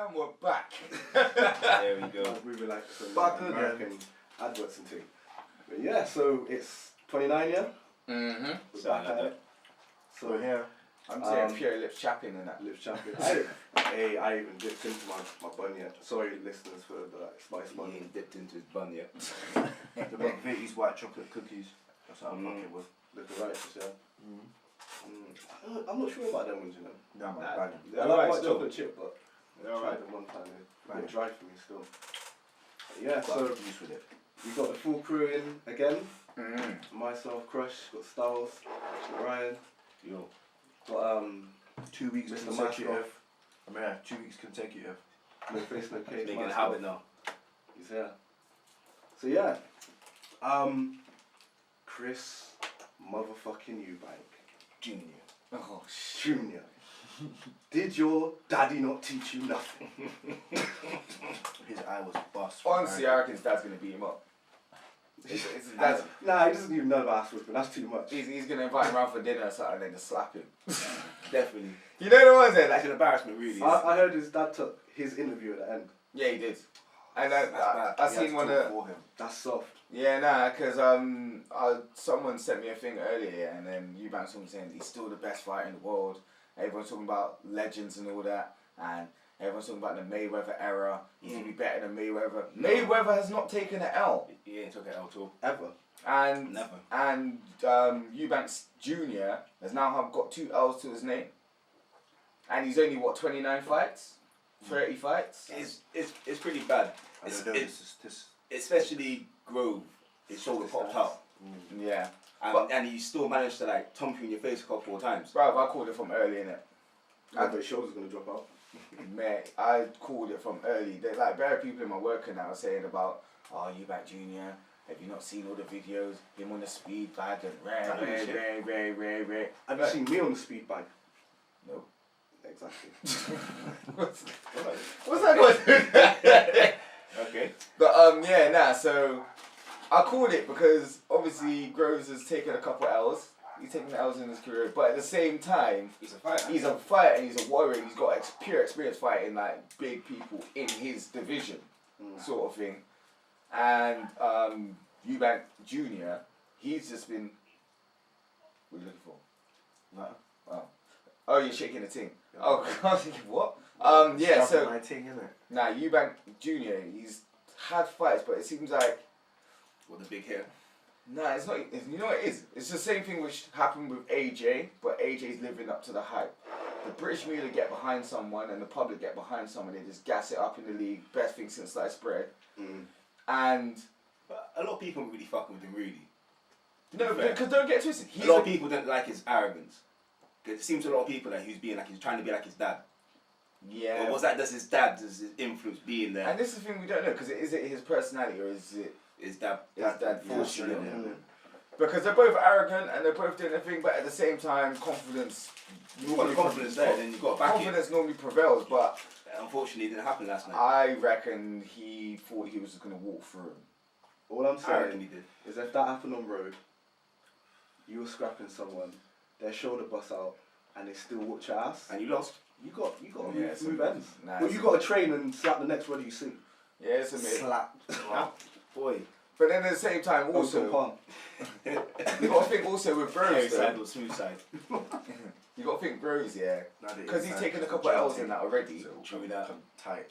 And we're back. There we go. We were like some Back American adverts and things. But yeah, so it's 29, yeah? Mm-hmm. We're back at it. So We're here. I'm saying pure lips chapping and that. Live champion. I even dipped into my bun yet. Sorry, listeners, for the spice bun. He ain't dipped into his bun yet. The McVitie's white chocolate cookies. That's what I'm fucking with. Looking righteous, yeah. I'm not sure about them ones, you know. No, man, Nah. bang. I like white chocolate chip, but They're I alright. tried them one time. They're a Right. bit dry for me still. But yeah, so Used with it. we got the full crew in again. Mm. Myself, Crush, got Styles, got Ryan, Yo. got 2 weeks Mr. consecutive. I mean, 2 weeks consecutive. No Face No Case. Making a Mask habit Off. now. He's here. So yeah, Chris motherfucking EUBANK Junior. Oh, Junior. Did your daddy not teach you nothing? His eye was bust. honestly, I reckon his dad's gonna beat him up. That's, Nah, he doesn't even know about ass whipping. That's too much. he's gonna invite him around for dinner or something and then just slap him. Definitely. You know the ones there? That's Like, an embarrassment, really. I heard his dad took his interview at the end. yeah, he did. And That's bad. I seen one of. for him. That's soft. Yeah, nah, because someone sent me a thing earlier, and then EUBANK someone saying he's still the best fighter in the world. Everyone's talking about legends and all that, and everyone's talking about the Mayweather era. He's gonna be better than Mayweather. Mayweather has not taken an L, He ain't took it out at all. Ever. and Never. EUBANK Junior has now got 2 L's to his name, and he's only what 29 fights, 30 fights. It's pretty bad. I It's, don't know, it's, this. especially Grove. His shoulder popped out. Yeah, And he still managed to like thump you in your face a couple of times. bro, I called it from early, innit? I bet his shoulder's gonna drop out. Mate, I called it from early. There's like very people in my work now saying about, oh, EUBANK Junior. Have you not seen all the videos? Him on the speed bag and rare. Have you seen me on the speed bike? No. Exactly. What's that going to Okay. But yeah, nah. So I called it because obviously Groves has taken a couple L's. He's taken L's in his career, but at the same time, He's a fighter. he's a fighter and he's a warrior. And he's got pure experience fighting like big people in his division, sort of thing. And EUBANK Junior, he's just been. What are you looking for? No. Oh, you're shaking the thing. Yeah. Oh, I was thinking what? Yeah. So my thing, innit? now EUBANK Junior, he's had fights, but it seems like. With the big hair. Nah, it's not. You know what it is? It's the same thing which happened with AJ, but AJ's living up to the hype. The British media get behind someone and the public get behind someone. They just gas it up in the league. Best thing since sliced bread. And But a lot of people really fucking with him, really. no, because don't get twisted. A lot of people don't like his arrogance. 'Cause it seems to a lot of people that he's being like he's trying to be like his dad. Yeah. Or was that just his dad, just his influence being there? And this is the thing we don't know because is it his personality or is it His dad. his dad Yeah, forcing sure, him? yeah. Because they're both arrogant and they're both doing their thing, but at the same time, confidence. You've got the confidence there, then you've got to back it. Confidence normally prevails, but Unfortunately, it didn't happen last night. I reckon he thought he was just gonna walk through him. All I'm I reckon saying he did. is if that happened on road, you were scrapping someone, their shoulder bust out, and they still whooped your ass. And you lost. You got to Yeah, it's move a- ends. nah, Well, it's you a- got to train and slap the next one you see. Yeah, it's a bit. Slap. Boy. But then at the same time, Open also palm. you got to think also with Hairy Groves, side though, or smooth side. you got to think Groves, yeah, Now the because he's inside taken a is couple the L's gel in that already. So it'll True come- that. come tight.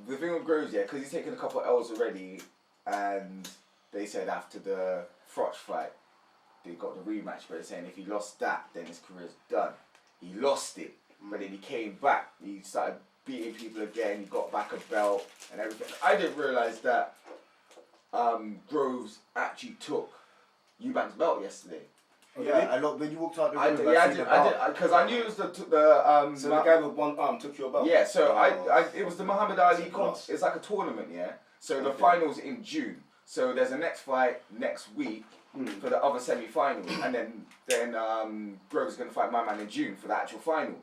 The thing with Groves, yeah, because he's taken a couple L's already, and they said after the Froch fight, they got the rematch, but they're saying if he lost that, then his career's done. He lost it, but then he came back. He started beating people again. He got back a belt and everything. I didn't realise that Groves actually took EUBANK's belt yesterday. Yeah, I look when you walked out the I room. did, yeah, seen the belt. because I knew it was the So the guy with one arm took your belt? yeah. So Oh. it was the Muhammad Ali It's a loss. It's like a tournament, yeah. So the Okay. finals in June. So there's a next fight next week for the other semi-final, and then Groves is gonna fight my man in June for the actual final.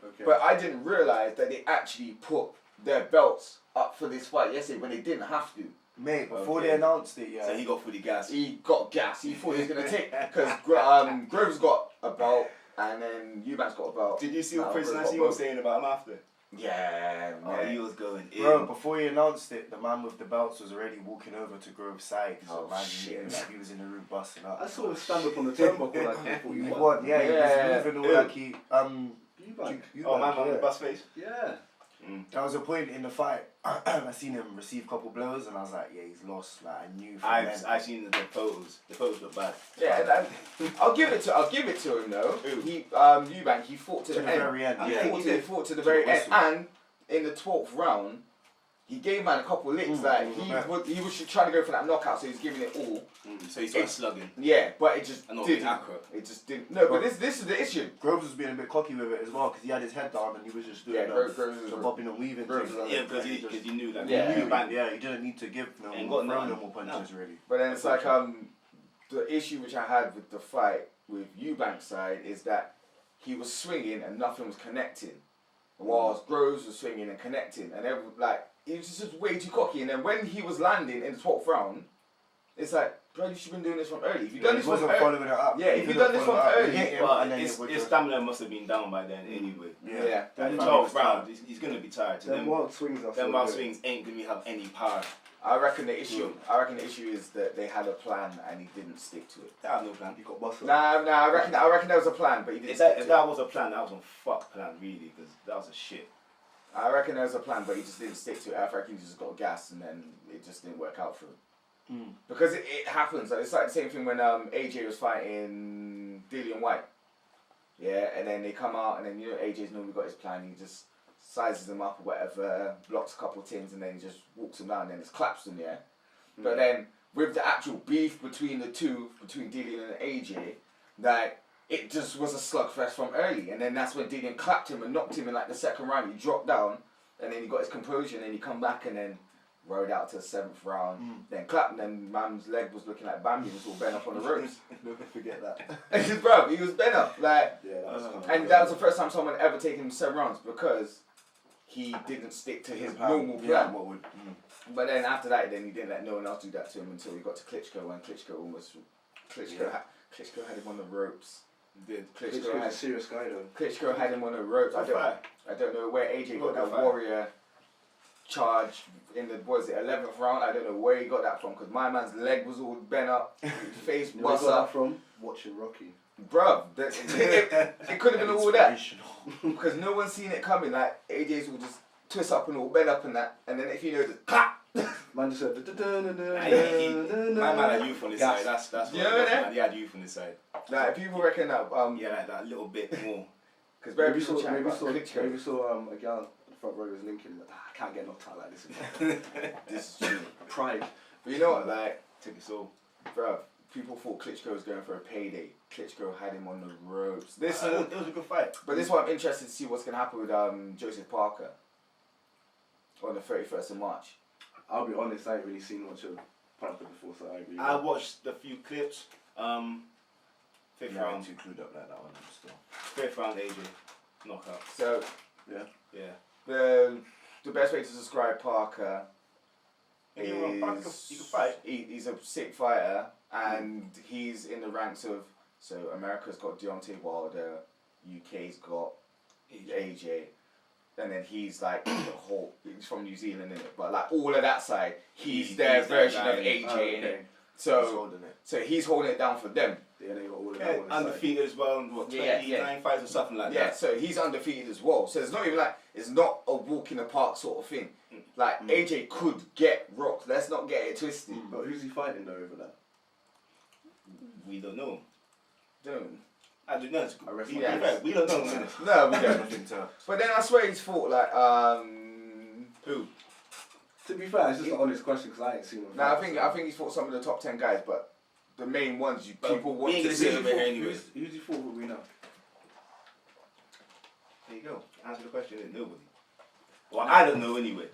Okay. But I didn't realise that they actually put their belts up for this fight yesterday when they didn't have to. Mate, before Okay. they announced it, yeah. So he got fully gassed. He got gas. He thought he was gonna take because Groves got a belt and then EUBANK's got a belt. Did you see what Nah, Prince Groves Nassim got was saying about him after? Yeah, Oh, man. he was going in. Bro, before he announced it, the man with the belts was already walking over to Grove's side. So Oh, imagine shit. him, like he was in the room busting up. I saw him stand up on the turnbuckle like he thought He he won. won, yeah, Yeah. he was moving all like he EUBANK. Oh, man, on yeah. the bus face. Yeah. There was a point in the fight, I seen him receive a couple blows and I was like, yeah, he's lost. Like I knew from then. I've seen the photos. The photos look bad. Yeah, and I'll give it to him though. Who? He EUBANK, he fought to To the the end. very end. He Yeah, fought, he to, did. he fought to the To the very end, whistle. and in the 12th round, he gave man a couple licks. Like he was trying to go for that knockout, so he was giving it all. So he started slugging. Yeah, but it just And not didn't. being accurate. It just didn't. No, but this is the issue. Groves was being a bit cocky with it as well because he had his head down and he was just doing Yeah, the Groves was bobbing and weaving Groves thing. was- Yeah, because he knew that. Yeah. He knew, Bang. yeah, he didn't need to give no Ain't more, got throw none. no more punches really. But then it's like the issue which I had with the fight with EUBANK side is that he was swinging and nothing was connecting, whilst Groves was swinging and connecting, and he was just way too cocky. And then when he was landing in the 12th round, it's like, bro, you should have been doing this from early. If you done He this from wasn't early, following it up. Yeah, He if you could've done this followed from it up. early, He hit him But and then his it would his just- stamina must have been down by then anyway. yeah, That Them 12th wild round, he's going to be tired. So Them them wild swings are so wild good. swings ain't going to have any power. I reckon the issue is that they had a plan and he didn't stick to it. They have no plan. He got busted. Nah, I reckon there was a plan, but he didn't If stick that, to if it. that was a plan, that was a fuck plan, really, because that was a shit. I reckon there was a plan, but he just didn't stick to it. I reckon he just got gas and then it just didn't work out for him. Because it happens. Like, it's like the same thing when AJ was fighting Dillian White. Yeah, and then they come out and then AJ's normally got his plan. He just sizes them up or whatever, blocks a couple of things, and then he just walks them down and then just claps them, yeah? But then with the actual beef between the two, between Dillian and AJ, like it just was a slugfest from early. And then that's when Dillian clapped him and knocked him in like the second round. He dropped down and then he got his composure and then he come back and then rode out to the 7th round, then clapped, and then man's leg was looking like Bambi, was all bent up on the ropes. Never forget that. Bro, he was bent up, like, Yeah, that was and that was the first time someone ever taken him 7 rounds because he didn't stick to his normal plan. Yeah, what would? But then after that, then he didn't let no one else do that to him until he got to Klitschko, and Klitschko had him on the ropes. Did. He's a serious guy though. Klitschko had him on the ropes. I don't know where AJ got that warrior charge in the 11th round. I don't know where he got that from because my man's leg was all bent up, his face Where bust got that up. from? Watching Rocky. Bruv, it could have been all that Inspirational. because no one's seen it coming. Like AJ's will just twist up and all bent up and that, and then if you know, just clap. Man just said. My man had youth on his side. That's what You it know was, that? man. He had youth on his side. Like people reckon that Yeah, like that little bit more. because Maybe people chat about saw Klitschko. a gal in the front row was linking. Like, I can't get knocked out like this. This is true. Pride. But you know what, like, Took his soul. bruv, people thought Klitschko was going for a payday. Klitschko had him on the ropes. It was a good fight. But this one I'm interested to see what's going to happen with Joseph Parker on the 31st of March. I'll be honest, I ain't really seen much of Panther before, so I agree. I watched a few clips. Fifth Yeah, I'm round. too clued up like that one still. 5th round AJ. Knockout. So Yeah. the best way to describe Parker He can is fight. he's a sick fighter and he's in the ranks of, so America's got Deontay Wilder, UK's got AJ, and then he's like the whole, he's from New Zealand in it, but like all of that side, he's their he's version that of guy. AJ in okay. it. He's So holding it. he's holding it down for them. Yeah, they got all of that Yeah, on his side. undefeated as well. What, 29 fights or something like Yeah, that. so he's undefeated as well. So it's not even like, it's not a walk in the park sort of thing. Like AJ could get rocked. Let's not get it twisted. But who's he fighting though over there? We don't know. Don't. I don't know. I reckon. Yeah. We don't know. Man. No, we don't. Nothing to. But then I swear he's fought like Who? To be fair, it's just an honest question because I ain't seen him. No, I think he's fought some of the top 10 guys, but the main ones people we want ain't to gonna see. say over here anyway. Who's he fought with? We know. There you go. Answer the question. Nobody. Well, I don't know anyway.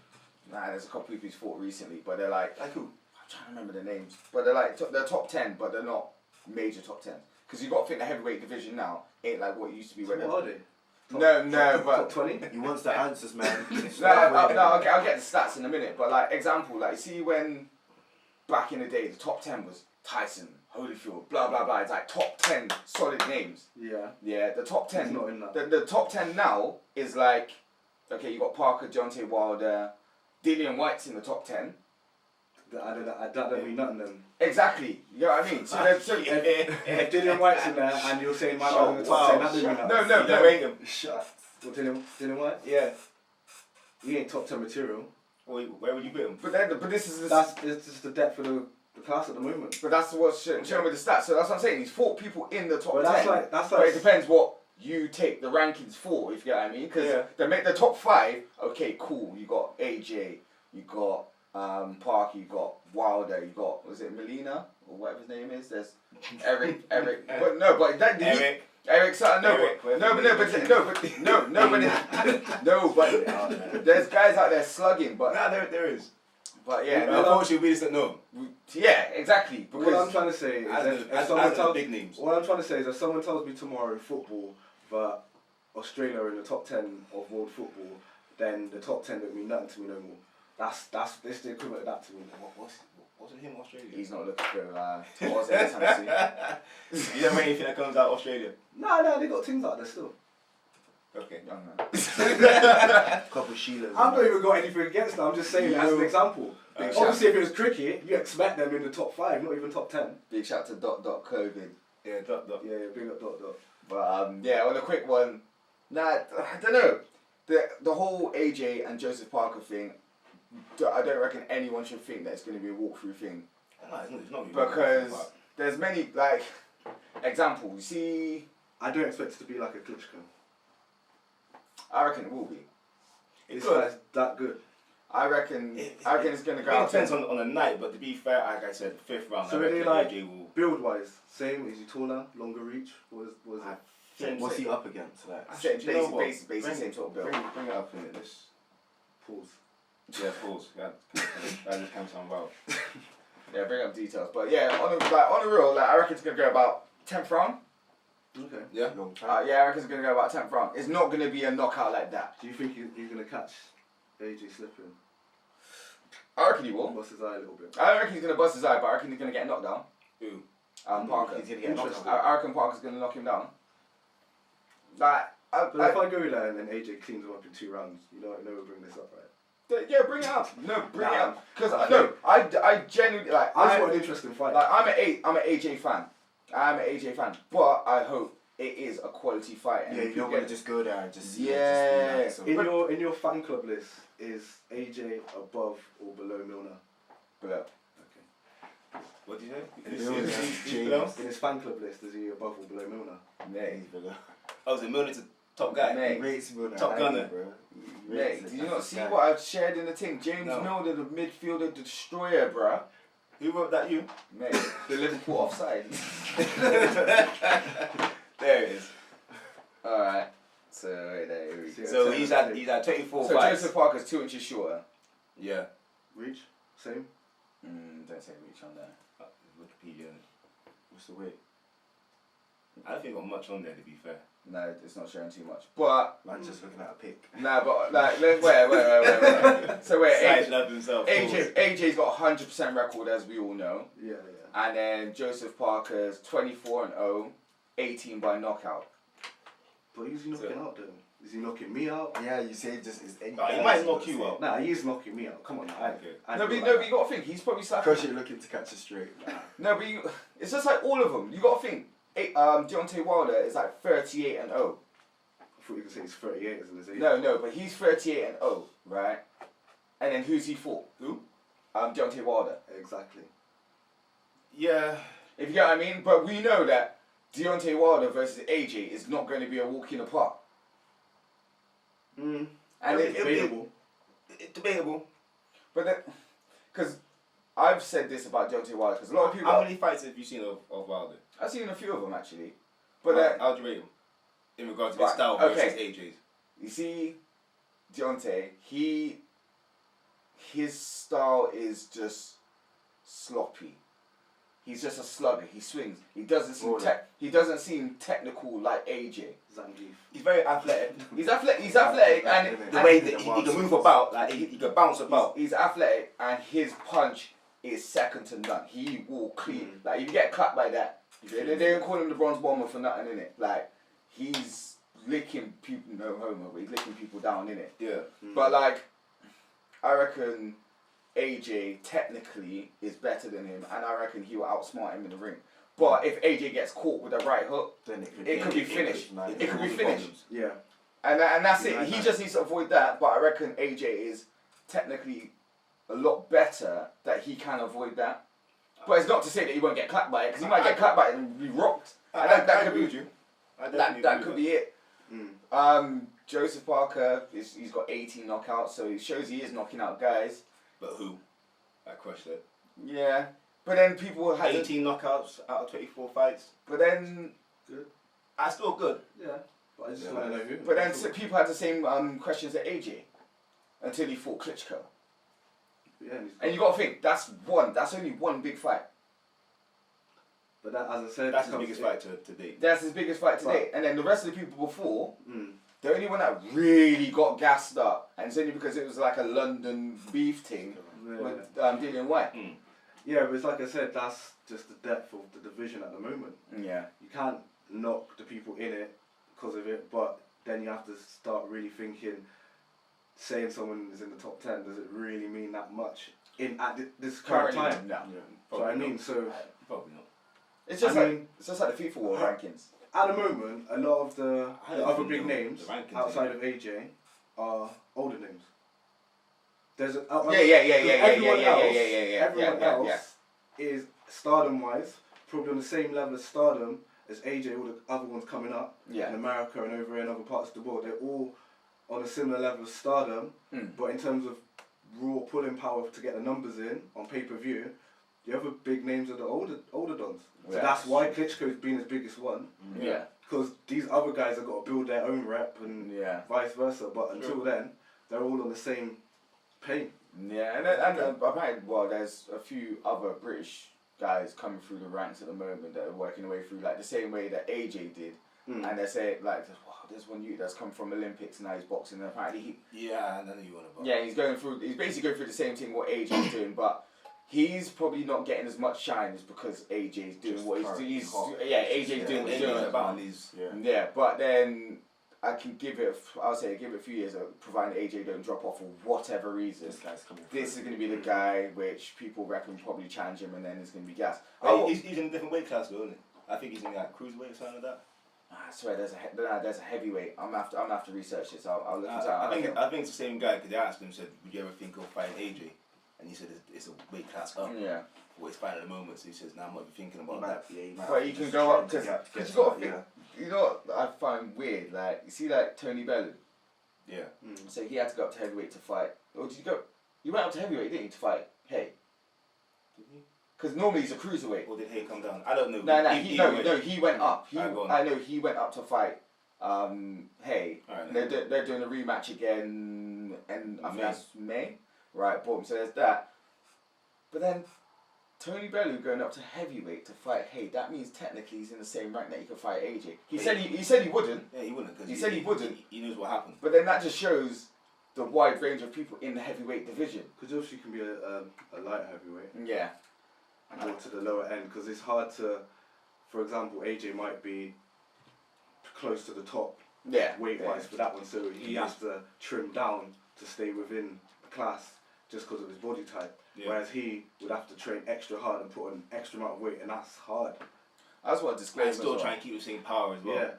Nah, there's a couple people he's fought recently, but they're like, Like who? I'm trying to remember the names, but they're like they're top 10, but they're not major top 10. Because you got to think the heavyweight division now ain't like what it used to be. So When what are they? no, but Top 20? He wants the answers, man. I'll get the stats in a minute, but like example, like see when back in the day the top 10 was Tyson, Holyfield, blah blah blah. It's like top 10 solid names. Yeah. Yeah, the top 10. He's not in that. The top 10 now is like okay, you got Parker, Deontay Wilder, Dillian White's in the top 10. That don't mean nothing then. Exactly. You know what I mean? So there's If Dillian White's in there and you're saying my Oh, in the top 10, that wow. doesn't mean nothing. No, You don't rate him. Shut. What, Dillian White? Yeah. He ain't top 10 material. Where would you put him? but this is It's just the depth of the class at the moment. but that's what's showing me the stats. So that's what I'm saying. He's fought people in the top But 10. that's But it like depends what you take the rankings for, if you get what I mean. Because they make the top 5. Okay, cool. You got AJ. You got Parker. You got Wilder. You got, was it Molina or whatever his name is? There's Eric. But no, but that Eric Sutton. But there's guys out there slugging. But Nah, there is. But yeah, Unfortunately, we just don't know him. yeah, exactly. what I'm Because trying to say is As the big names. what I'm trying to say is if someone tells me tomorrow in football that Australia are in the top 10 of world football, then the top 10 don't mean nothing to me no more. That's the equivalent of that to me. What's with him, Australia? he's not looking for towards anytime soon. You don't rate anything that comes out of Australia? No, they got things out there still. Okay. Young man. Couple Sheilas. I've not even got anything against them. I'm just saying it as an example. Big Obviously, if it was cricket, you expect them in the top 5, not even top 10. Big shout to .COVID. Yeah, dot. Yeah, big up dot. But yeah, on a quick one, I don't know. The whole AJ and Joseph Parker thing, I don't reckon anyone should think that it's going to be a walkthrough thing. No, it's not really Because there's many, like, examples. You see, I don't expect it to be like a Klitschko. I reckon it will be. This guy's that good. I reckon it's going to go It out. depends on the night, but to be fair, like I said, 5th round, So I really, reckon like, AJ will... Build-wise, same. Is he taller, longer reach? What is it? What's he up against? Like, Do you know what? Basically same sort of build. Bring it up in it. This. Pause. Yeah, pause. That just comes sound wild. Yeah, bring up details. But yeah, on the real, like, I reckon it's going to go about 10th round. Okay. Yeah. long time. Yeah, I reckon it's going to go about 10th round. It's not going to be a knockout like that. Do you think he's going to catch AJ slipping? I reckon he will. Bust his eye a little bit. I don't reckon he's going to bust his eye, but I reckon he's going to get knocked down. Who? Parker. He's gonna get knocked Interesting. out. I reckon Parker's going to knock him down. Like, But if I go there and then AJ cleans him up in 2 rounds, you know we'll bring this up, right? yeah, bring it up. No, bring it up. Because I genuinely like. I just want an interesting fight. Like, I'm an AJ fan. But I hope it is a quality fight. And Yeah, you people don't want get- to just go there and just see Yeah. it. Just be like, so. in your fan club list, is AJ above or below Milner? Below. Okay. What did you In say? his- He's James. below? In his fan club list, is he above or below Milner? Mate, He's below. Oh, so Milner's a top guy. Mate. He rates Milner Top highly, gunner. bro. He mate, rates did it. you not That's see the guy. what I've shared in the thing? James No. Milner, the midfielder destroyer, bruh. Who wrote that? You? Mate, the Liverpool offside. There it is. Alright. So, wait there. Here we go. Yeah, So so- he's at 24 So fights. Joseph Parker's 2 inches shorter. Yeah. Reach? Same? Don't say reach on there. Wikipedia. What's the weight? I don't think got much on there, to be fair. No, it's not showing too much. But, Man, just looking at a pic. nah, but, like, wait. So, wait, Size love himself. AJ's got 100% record, as we all know. Yeah. And then Joseph Parker's 24-0, 18 by knockout. But who's he knocking out though? Is he knocking me out? Yeah, you say just is any. Oh, he might knock you out. Nah, he's knocking me out. Come on, Okay. No, but you got to think, he's probably slapping. Crush it looking to catch a straight. Nah. No, but it's just like all of them. You got to think, Deontay Wilder is like 38-0. I thought you were going to say he's 38 as in his age. No, but he's 38-0, right? And then who's he fought? Who? Deontay Wilder. Exactly. Yeah. If you get what I mean? But we know that Deontay Wilder versus AJ is not going to be a walk in the park. Mm. And Debatable. Debatable. but then, because I've said this about Deontay Wilder, because a lot of people. How many fights have you seen of Wilder? I've seen a few of them actually. But then, How do you rate him? In regards to his Right, style okay. versus AJ's. you see, Deontay, his style is just sloppy. He's just a slugger. He swings. He doesn't seem technical like AJ. Zangief. He's very athletic. He's athletic, and The way that he can move about, like he can bounce about. He's athletic, and his punch is second to none. He will clean. Like, if you get clapped by that, they don't call him the bronze bomber for nothing, innit? Like, he's licking people, no homo, but he's licking people down in it. Yeah. But like, I reckon AJ technically is better than him, and I reckon he will outsmart him in the ring. But if AJ gets caught with a right hook, Then it could be finished. It could be finished. Yeah. And that's it. Right, He right. just needs to avoid that. But I reckon AJ is technically a lot better that he can avoid that. But it's not to say that he won't get clapped by it, because he might get clapped by it and be rocked. And that could be you. that could be it. Mm. Joseph Parker he's got 18 knockouts, so it shows he is knocking out guys. But who? I crushed it. Yeah, but then people had 18 knockouts out of 24 fights. But then Good. That's still good. Yeah. But I just Yeah, want to know who. But then people had the same questions at AJ until he fought Klitschko. Yeah, And you got to think that's only one big fight. but that, as I said, That's his comes biggest in- fight to date. That's his biggest fight to date. And then the rest of the people before, Mm. the only one that really got gassed up, and it's only because it was like a London beef thing Yeah. with Dillian White. Yeah, but it's like I said, that's just the depth of the division at the moment. Yeah. You can't knock the people in it because of it, but then you have to start really thinking, saying someone is in the top 10, does it really mean that much at this current Currently, time? no. So I mean, so Probably not. It's just I like mean- it's just like the FIFA World Rankings. at the moment, a lot of the I don't other think big the names rankings outside are- of AJ are older names. There's a, Yeah. Everyone else is stardom-wise probably on the same level of stardom as AJ. All the other ones coming up Yeah. in America and over in other parts of the world, they're all on a similar level of stardom. Mm. But in terms of raw pulling power to get the numbers in on pay-per-view, the other big names are the older dons. So Yeah. that's why Klitschko's been his biggest one, Yeah. because these other guys have got to build their own rep and Yeah. vice versa. But until then, they're all on the same pay. Yeah, and apparently, well, there's a few other British guys coming through the ranks at the moment that are working their way through like the same way that AJ did, and they say like, wow, there's one youth that's come from Olympics and now he's boxing, and apparently Yeah, I know you want to. he's basically going through the same thing what AJ's doing, but he's probably not getting as much shine as because AJ's doing Just what he's currently doing. hot. AJ's doing what he's doing. about these. Yeah, but then I can give it. I'll say give it a few years, provided AJ don't drop off for whatever reason. This guy's coming. This is going to be the guy which people reckon probably challenge him, and then it's going to be gas. He's in a different weight class, though, isn't he? I think he's in like cruiserweight or something like that. I swear there's a heavyweight. I'm gonna have to research this. I'll look into I it. think it's the same guy because they asked him, said, "Would you ever think of fighting AJ?" And he said, "It's a weight class up." Yeah, What he's fighting at the moment, so he says, "Nah, I'm not even thinking about But that." you can go up because you got to think. You know what I find weird? Like you see, like Tony Bellew. Yeah. So he had to go up to heavyweight to fight. Or did you go? You went up to heavyweight, didn't you, to fight? Hey. Did he? Because normally he's a cruiserweight. Or did he come down? I don't know. No, he went up. Alright, go on. I know he went up to fight. Hey, Alright, they're doing a rematch again, and I think May. that's May. Right, boom. So there's that. But then Tony Bellew going up to heavyweight to fight Hay. That means technically he's in the same rank that he could fight AJ. He said he wouldn't. Yeah, he wouldn't. Cause He said he wouldn't. He knows what happened. But then that just shows the wide range of people in the heavyweight division. Because obviously you can be a light heavyweight. Yeah. Or to the lower end, because it's hard to, for example, AJ might be close to the top Yeah. weight-wise for that one, so he has to trim down to stay within the class just because of his body type. Yeah. Whereas he would have to train extra hard and put an extra amount of weight, and that's hard. I just want to disclaim And still as well. trying to keep the same power as well.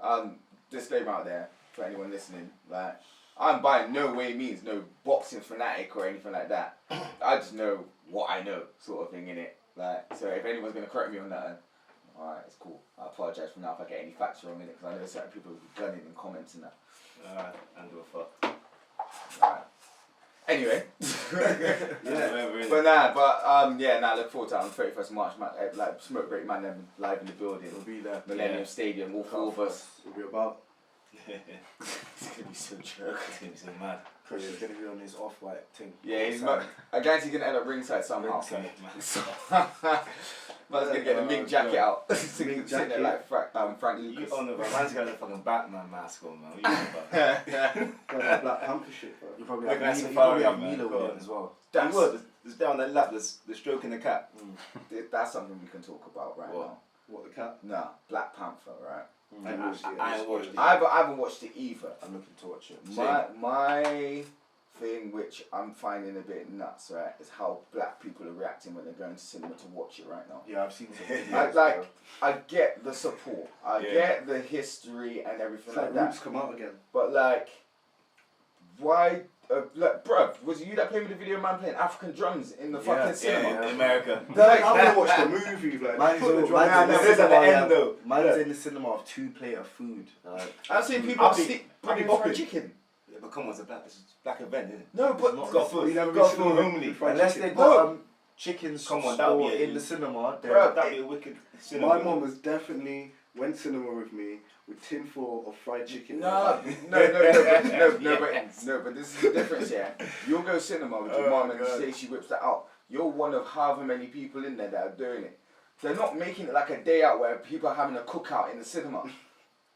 Yeah. Disclaimer out there for anyone listening, like I'm by no way means no boxing fanatic or anything like that. I just know what I know, sort of thing, innit? Like, so if anyone's gonna correct me on that, alright, it's cool. I apologise for now if I get any facts wrong in it, because I know certain people will be gunning in comments and that. And do a fuck. Alright. Anyway. Yeah. But look forward to it on 31st March, like Smoke Break Man them live in the building. It'll be there. Millennium Stadium, all four of us. It'll be about. It's gonna be so joke. It's gonna be so mad. Chris is gonna be on his off-white thing. Yeah, I guarantee he's gonna end up ringside somehow. Ringside. Man's gonna get the mink jacket out. Mink Sitting there jacket. like Frank You Lucas. on the man's got a fucking Batman mask on, man. What are you talking about? That Black Panther shit, bro. You probably Like have that's Milo, a you probably fire, have man. Milo Go with on. him as well. You That's, would. There's down that lap. There's stroking the cat. that's something we can talk about right What? now. What, the cat? Nah, Black Panther, right? I watched it. I ain't watched it. I haven't watched it either. I'm looking to watch it. My thing, which I'm finding a bit nuts, right, is how black people are reacting when they're going to cinema to watch it right now. Yeah, I've seen some I, videos. like, I get the support, I Yeah. get the history and everything It's like like that, Roots come out again. but like, why? Like, bruv, was it you that played with the video man playing African drums in the fucking cinema? Yeah, in America. Like, I want to watch the movie. Like, Mine's put the all- drama mine's in all- there. This at the end though. Mine's in the cinema of 2 plate of food. Like, I've seen people I'll be bringing bopping. fried chicken. Yeah, but come on, it's a black event, isn't it? No, but not- Got food. You never Got been food to homely. fried unless chicken? they got chicken Come on, that would store be a- in the cinema, then Bruh, That'd be a wicked cinema. My mum was definitely went cinema with me with tin foil of fried chicken. No, but this is the difference, yeah. You'll go cinema with your Oh, mum and God. say she whips that out. You're one of however many people in there that are doing it. They're not making it like a day out where people are having a cookout in the cinema.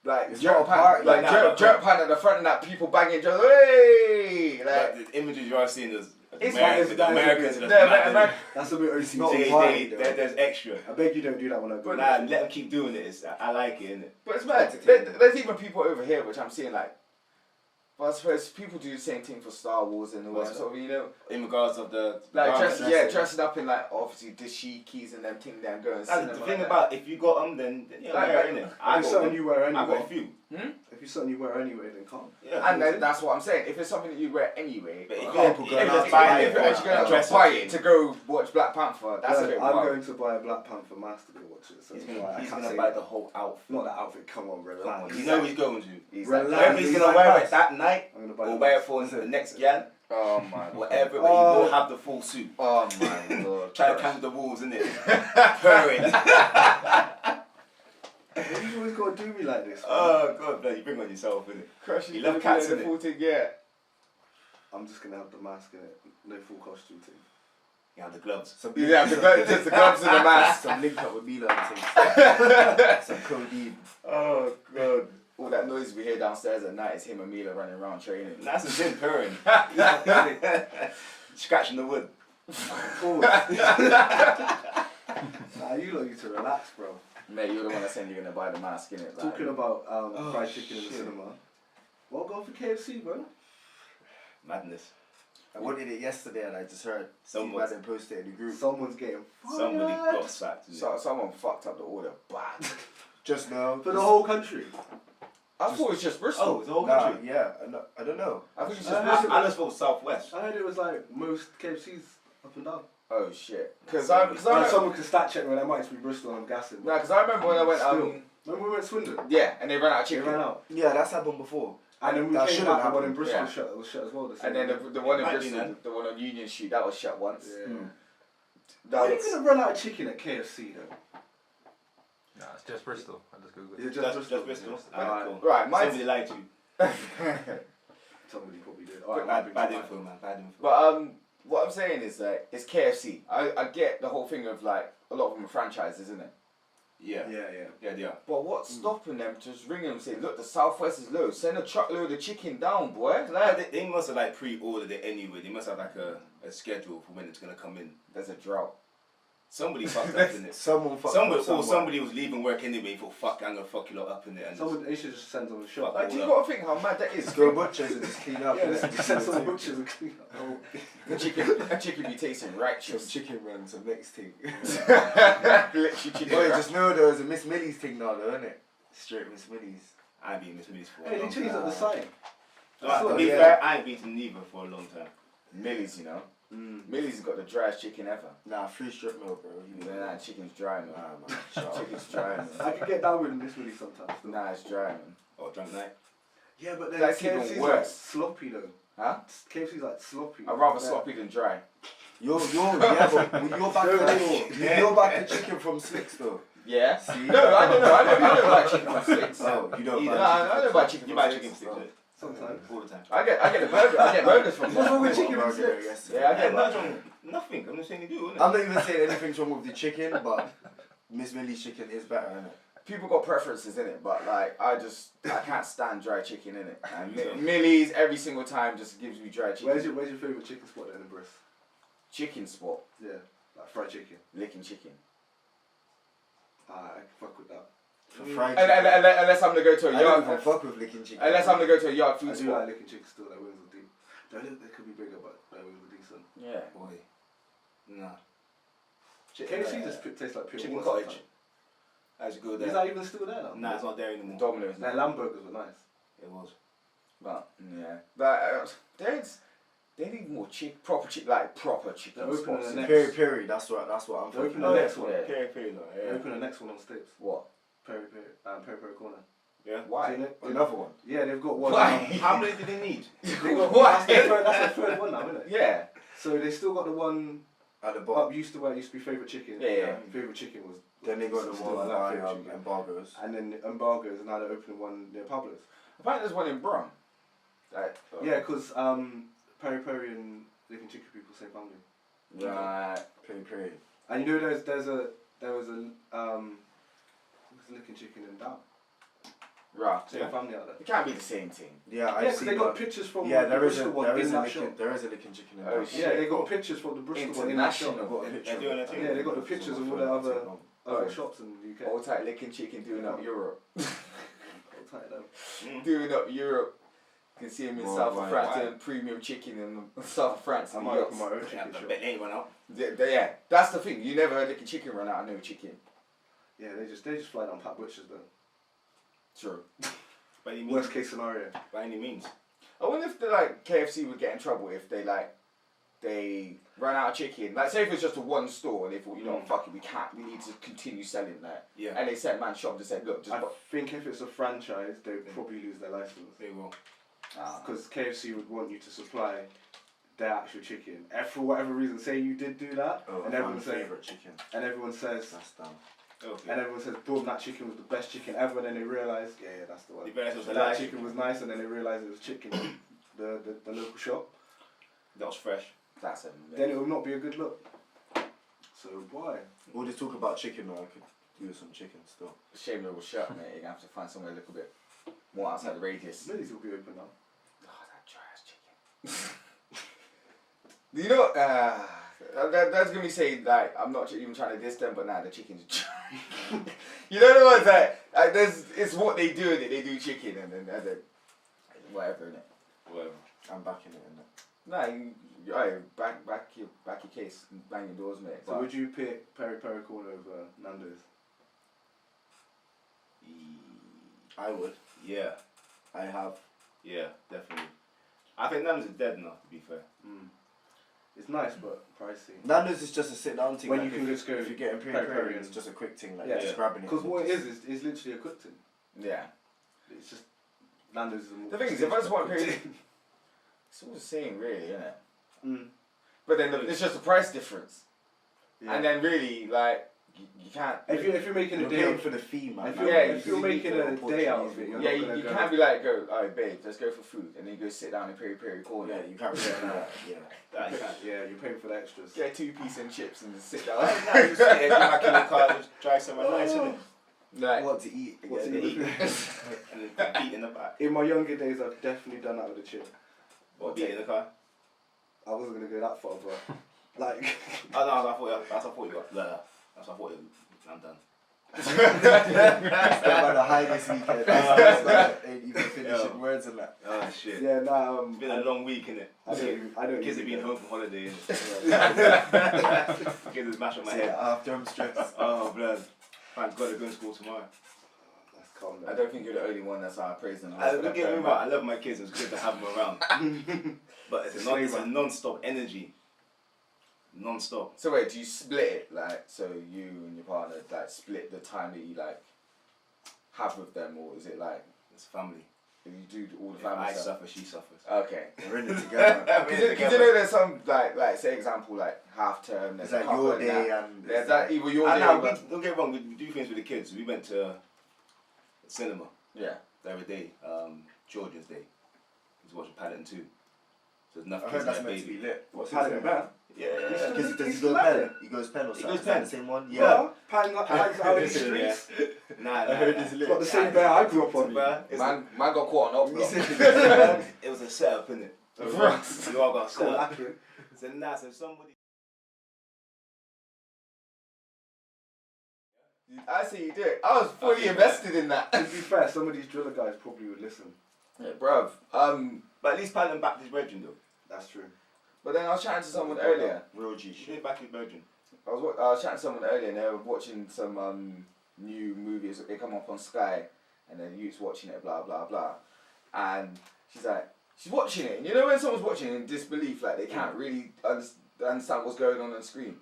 Like It's jerk not a pan, party. like Nah, jerk pan at the front and that people banging each other. Hey, Like, like the images you are seeing is It's Americans, not- Americans. it's- That's a bit OCD. not They, party, they, though. there's extra. I beg you don't do that when I go. Nah, let them keep doing it. I like it, innit? But it's mad. There's even people over here which I'm seeing like. But I suppose people do the same thing for Star Wars and all that. What's So you know, In regards of the like garments. dressing up in like obviously dashikis and them thing there and going. That's cinema the like thing that. about if you got them, then yeah, Like, wear it, innit? If it's something you wear I got a anyway. few. If it's something you wear anyway, then come. Yeah. And then that's what I'm saying. If it's something that you wear anyway, But if but you're- if if you're you're buying it for actually going to dress buy up, it to go watch Black Panther, that's a Like, bit I'm wild. going to buy a Black Panther mask to go watch it. So He's I gonna can't buy say the whole outfit. not that outfit. Come on, Come relax. on, you know he's going to. He's Relax. like, Whether he's he's gonna like wear that. it that night I'm gonna buy or the wear it mask. for That's the it. next gang, oh my, whatever, but Oh. he will have the full suit. oh my lord. Trying to climb the walls, innit? Purring. Why you always gotta do me like this? Man? Oh god, no, you bring on yourself, innit? Crush, You love cats, in innit? the full thing, yeah. I'm just gonna have the mask in it, no full costume thing. You have the gloves. some Yeah, just the gloves and the mask. some link up with Mila and things. Some codeine. Oh god. All that noise we hear downstairs at night is him and Mila running around training. That's a him purring. Scratching the wood. Nah, you lot need to relax, bro. Mate, you're the one that said you're gonna buy the mask, innit? Like, Talking about fried chicken in the shit. cinema. Well, go for KFC, bro. Madness. I wanted it yesterday and I just heard Someone- Steve Madden post it in the group. Someone's getting Somebody fired. got sacked. someone fucked up the order bad. Just now. For the whole country. I thought it was just Bristol. Oh, it's the whole Nah, country. yeah, I don't know. I think it's just Uh, Bristol. I just thought Southwest. I heard it was like most KFCs up and down. Oh shit. Because Nah, I Like, remember, someone could stat check me, that might be Bristol, I'm guessing. nah, 'cause I remember when I went Remember we went to Swindon? yeah, and they ran out of They chicken. ran out. Yeah, that's happened before. And then we That came shouldn't back, the one in happen. Bristol Yeah. was shut as well. And then the one in Might be, Bristol, man. the one on Union Street, that was shut once. Yeah. Mm. That Are you was, gonna run out of chicken at KFC though? Nah, it's just Bristol. I just googled Is it. it Just Bristol. Alright, cool. right, my Somebody lied to you. Somebody probably did. Bad info, man. Bad info. But what I'm saying is that it's KFC. I get the whole thing of like a lot of them are franchises, isn't it? Yeah. Yeah. Yeah. But what's stopping them just ringing them and saying, look, the Southwest is low. Send a truckload of chicken down, boy. Like, They must have like pre-ordered it anyway. They must have like a schedule for when it's gonna come in. there's a drought. Somebody fucked up in it. Someone fucked Somebody, up or someone. somebody was leaving work anyway. Thought fuck, I'm gonna fuck you lot up in it. And Someone they should just send them a shot. Like, do you got to think how mad that is? Just go butchers and just clean up. Yeah, and just send some butchers and clean up. A chicken be tasting Some righteous. chicken runs, some next thing. Literally chicken. Oh, you just know there was a Miss Millie's thing now, though, isn't it? Straight Miss Millie's. I ain't been Miss Millie's for a Hey, they long changed time. up the sign. To be Yeah. fair, I ain't beaten neither for a long time. Millie's, you know. Mm. Millie's got the driest chicken ever. Nah, free strip meal, bro. Nah, chicken's dry, man. Nah, man. Shut up. Chicken's dry, man. I could get down with this really sometimes. Still. Nah, it's dry, man. Or drunk night. Yeah, but then That's even KFC's worse. like sloppy though. Huh? KFC's like sloppy. I'd rather Yeah. sloppy than dry. You're back to chicken from Slicks, though. Yeah? See? No, I don't know. I don't buy chicken from Slicks. Oh, you don't Either. buy Nah, I don't buy chicken You from buy Slicks. chicken sticks, right? Sometimes. All the time. I get a burger. I get burgers from What's wrong there. with chicken and Burger, Slicks? yes. Yeah, I Yeah, get nothing. I'm just saying you do, innit? I'm not even saying anything's wrong with the chicken, but Miss Millie's chicken is better, isn't it? People got preferences in it, but like I can't stand dry chicken in it. And Millie's every single time just gives me dry chicken. Where's your favourite chicken spot then in Bristol? Chicken spot? Yeah, like fried chicken. Licking chicken. I can fuck with that. For fried chicken. Unless I'm gonna go to a I don't even yard. fuck with licking chicken. Unless I'm gonna go to a yard I food do spot. like licking chicken still. Their wings are deep. They could be bigger, but their wings are decent. Yeah. Boy. Nah. KFC just tastes like pure Chicken water cottage. How's it go sometimes. there? Is that even still there now? Nah, it's not there anymore. Domino's. Their lamb burgers were nice. It was. But yeah, but they need more proper chicken, like proper chicken They're opening spots. the next- Peri peri, that's what I'm They're thinking. opening the Oh, next yeah. one. Yeah. Peri, no. They're opening the next one on Stapes. What? Peri corner. Yeah. Why? Seen it? Another one. Yeah, they've got one. Why? How many did they need? They got Why? That's their third one now, isn't it? Yeah. So they still got the one At the up bottom. where it used to be favourite chicken. Yeah. Favourite chicken was. Then they got the still one like by favourite chicken. embargoes. And then embargoes, and now they're opening one near Pablo's. Apparently there's one in Brum. Like, Yeah, because Peri and Licking Chicken people same family. Right. Peri peri. And you know there was a Licking Chicken in Down. Right. Same family out there. It can't be the same thing. Yeah, Yeah, I've because seen they got that. pictures from Yeah, the there is Bristol one in that shop. there is a licking chicken in Oh, that. shit. Yeah, they got pictures from the Bristol one in that shop. International. I've got a picture. They're doing a thing. Yeah, they got the pictures of all the other Oh. shops in the UK. All tight licking chicken doing up Europe. Hold tight though. Doing up Europe. You can see him in Well, South of why- France why? doing premium chicken in the South of France. I in might the open my yachts. own Yeah, chicken but shop. they ain't run out. Yeah, that's the thing. You never heard licking chicken run out of no chicken. Yeah, they just fly down Pat Butcher's though. True. By any means. Worst case scenario. By any means. I wonder if KFC would get in trouble if they run out of chicken. Like say if it's just a one store and they thought, you know, fuck it, we need to continue selling that. Yeah. And they sent man shop to say, look, just I think if it's a franchise, they'd probably lose their license. They will. Because KFC would want you to supply their actual chicken. And for whatever reason, say you did do that, Oh, and my everyone says, favourite chicken. and everyone says, That's done. Okay. boom, that chicken was the best chicken ever, and then they realise, yeah, that's the one. You realise it was a That lie. chicken was nice, and then they realise it was chicken, the local shop. That was fresh. that's Then amazing. it will not be a good look. So why? All this talk about chicken, though, I could do with some chicken still. Shame little shirt, mate. You're gonna have to find somewhere a little bit more outside the radius. Millie's will be open now. Oh, that dry ass chicken. You know, that's gonna be saying like I'm not even trying to diss them, but nah, the chicken's dry. You know the ones that it's what they do in it. They do chicken and then whatever in it. Whatever. I'm backing it in it. Nah, you back your case, and bang your doors, mate. So But would you pick Peri Peri Corner over Nando's? I would. Yeah. I have. Yeah, definitely. I think Nando's is dead now, to be fair. It's nice, but pricey. Nando's is just a sit down thing. When like you can if, just go if you're getting peri peri peri, peri it's and- just a quick thing, like Yeah. just grabbing it. Because and what it just- is literally a cooked thing. yeah, It's just Nando's is a more. the thing is, if I just want prestige, period, it's all the same, really, isn't it? Mm. But then it's just a price difference, Yeah. and then really like you can't. if you're making a You're day paying of, for the fee, man. if you're- you're, yeah, if you're making a day out of it, you're Yeah, not gonna you go. can't be like, go, oh babe, let's go for food, and then you go sit down in Peri Peri corner. Yeah, you can't really do that. Yeah. That you can't. Yeah, you're paying for the extras. Get 2 piece and chips and just sit down. Nah, just sit there, go back in the car, just drive somewhere nice, innit? Like, What to eat? What to again. eat? And then beat in the back. In my younger days, I've definitely done that with a chip. What, beat in the car? I wasn't gonna go that far, but like. Oh no, that's what I thought you got. Nah, that's what I thought you I'm done. That's about to hide this weekend. That's like, ain't even finishing Yo. words and that. Oh shit. Yeah, nah. It's been a long week, innit? I don't. Kids have even been go. home from holiday, innit? Yeah. Kids is mash on my So head. yeah, after I'm stressed. Oh, blood. Thank God they're going to school tomorrow. That's calm I down. don't think you're the only one that's praising them. Don't get me wrong, I love my kids, it's good to have them around. But it's a non-stop energy. Non-stop. So wait, do you split it like so you and your partner like split the time that you like have with them, or is it like It's family. you do all the If family I stuff? suffer, she suffers. Okay. We're in it together. Because you know there's some like say example like half term. It's There's like a your couple day that. and There's that either your And day. now, or that- don't get me wrong, we do things with the kids. We went to cinema Yeah. the other day, George's Day. We was watching Paddington 2. So there's enough I kids heard in that's that meant to baby. be lit. What's Paddington his name? Man. Yeah. Does he He's go mad. pen? He goes pen or something. goes Is that pen. the same one? Yeah. Pan out in the Yeah. streets. Nah, I heard it's It's lit. got the same bear I grew up on. Man got caught on up block. It was a setup, innit? Right. You all got set Cool up. acting. So now, so somebody. I see you do it. I was fully invested in that. To be fair, some of these driller guys probably would listen. Yeah, bruv. But at least Paddington backed his virgin though. That's true. But then I was chatting to someone earlier. Real G She shit. did back his virgin. I was chatting to someone earlier and they were watching some new movies. They come up on Sky and then youth's watching it, blah blah blah. And she's like, she's watching it. And you know when someone's watching it in disbelief, like they can't really understand what's going on the screen.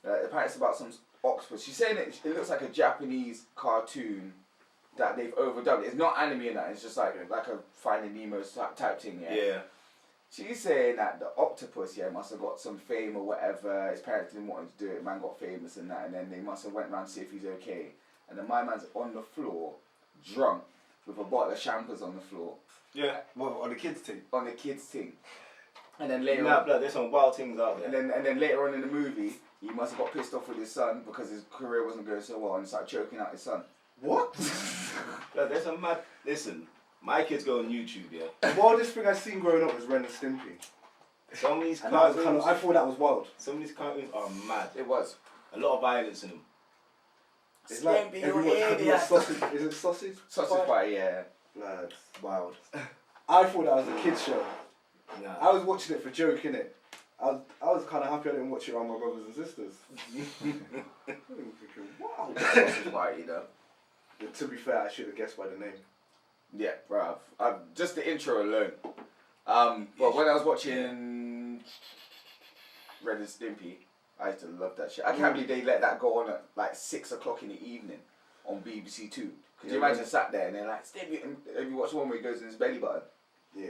Apparently it's about some octopus. She's saying it looks like a Japanese cartoon that they've overdubbed. It's not anime in that. It's just like a Finding Nemo type thing. Yeah. She's saying that the octopus, must have got some fame or whatever. His parents didn't want him to do it. Man got famous and that, and then they must have went around to see if he's okay. And then my man's on the floor, drunk, with a bottle of champers on the floor. Yeah. What, on the kids thing? On the kids' thing. And then later Nah, on, blood, there's some wild things out there. and then later on in the movie, he must have got pissed off with his son because his career wasn't going so well and started choking out his son. What? Blood, there's some mad. Listen, my kids go on YouTube, yeah. The wildest thing I've seen growing up was Ren and Stimpy. Some of these And that was cartoons, I thought that was wild. some of these cartoons are mad. It was. A lot of violence in them. It's like Stimpy, everyone you had idiot. sausage. Is it sausage? Sausage Party, yeah. Lads. Wild. I thought that was a kids show. Nah. I was watching it for joke, innit? I was kind of happy I didn't watch it around my brothers and sisters. I'm thinking, wow. Sausage Party, though. But to be fair, I should have guessed by the name. Yeah, bruv. Just the intro alone. But when I was watching Ren and Stimpy, I used to love that shit. I can't believe they let that go on at like 6 o'clock in the evening on BBC Two. Could you imagine sat there and they're like, Stimpy, and have you watched one where he goes in his belly button? Yeah.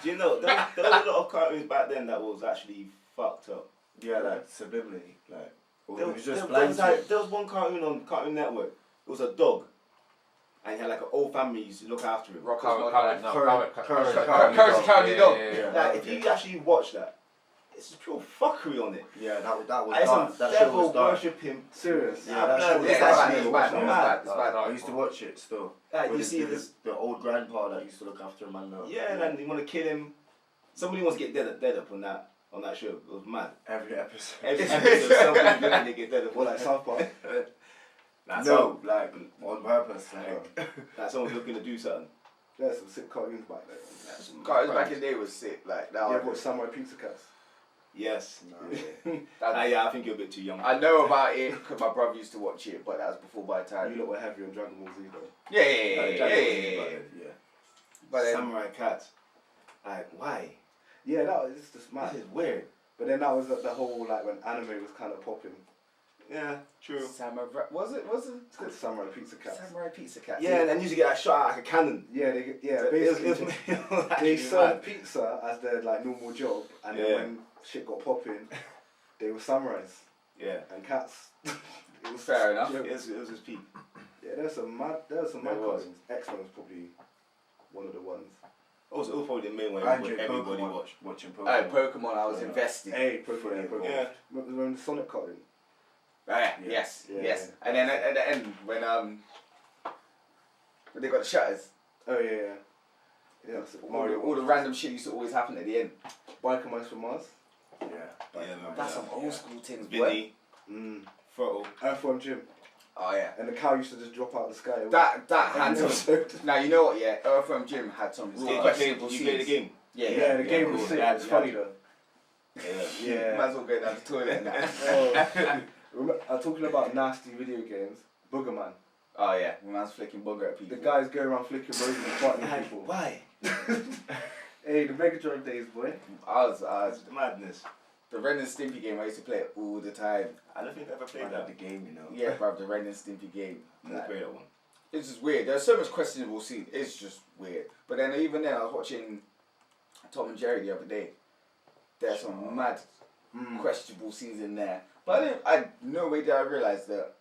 Do you know, there was a lot of cartoons back then that was actually fucked up. Yeah, like subliminally. Like, or There it was just there blind was to like, it. there was one cartoon on Cartoon Network. It was a dog. And he had like an old family used to look after him. Rock Courage, Courage, Courage, County Dog. Yeah. Like, if you actually watch that, it's just pure fuckery on it. Yeah, that was And it's dark. some That show devil was dark. worshipping. Serious? Yeah, that show was Yeah, dark. it's bad, it's bad. I used to watch it still. Like, With you see this. the old grandpa that used to look after him and Yeah, and then you want to kill him. Somebody wants to get dead up on that show. It was mad. every episode. Every episode, somebody's going to get dead up. Or like South Park? No, like on purpose. Like, Like someone's looking to do something. There's some sick cartoons back there. Cartoons back in the day was sick. Like that. You ever watch Samurai Pizza Cats? Yes. that- Yeah, I think you're a bit too young. I know about it because my brother used to watch it, but that was before my time. You lot were heavy on Dragon Ball Z though. Yeah. yeah. But then, Samurai Cats. Like, why? Yeah, that was it's just mad. This is weird. But then that was the whole like when anime was kind of popping. Yeah, true. Samurai, was it? It's called Samurai Pizza Cats. Samurai Pizza Cat? Yeah, and then used to get like, shot out like a cannon. Yeah, So basically it was they actually served mad. pizza as their like normal job, and Yeah. then when shit got popping, they were samurais Yeah. and cats. It was Fair enough. Yeah, It was his peak. there's some mad There was. cartoons. X-Men was probably one of the ones. Also, it was probably the main one Andrew everybody Pokemon, watched. watching Oh, Pokemon. Pokemon, I was Yeah. invested. Hey, Pokemon. Yeah. Remember the Sonic cartoon? Right, Yeah. yes, Yeah. yes. And then at the end, when they got the shutters, Oh yeah. So all the random shit used to always happen at the end. Biker Mice from Mars. Yeah. remember That's that. some old school things, boy. Vinny, Throttle. Earthworm Jim. Oh yeah. And the cow used to just drop out of the sky. That had Every some. episode. Now you know what? Yeah, Earthworm Jim had some Did real you questionable play the scenes. game? Yeah, the game was cool. sick. Yeah, It's yeah. funny though. Yeah. Might as well go down the toilet and that. Talking about nasty video games, Boogerman. Oh yeah, when man's flicking bugger at The people. guys go around flicking roses and fighting Like, people. why? Hey, the Mega Drive days, boy. That's madness. The Ren and Stimpy game, I used to play it all the time. I don't think I ever I played had that. the game, you know. Yeah, bruv, the Ren and Stimpy game. I didn't play that one. It's just weird. There's so much questionable scenes. It's just weird. But then even then, I was watching Tom and Jerry the other day. There's some mad questionable scenes in there. But no way did I realise that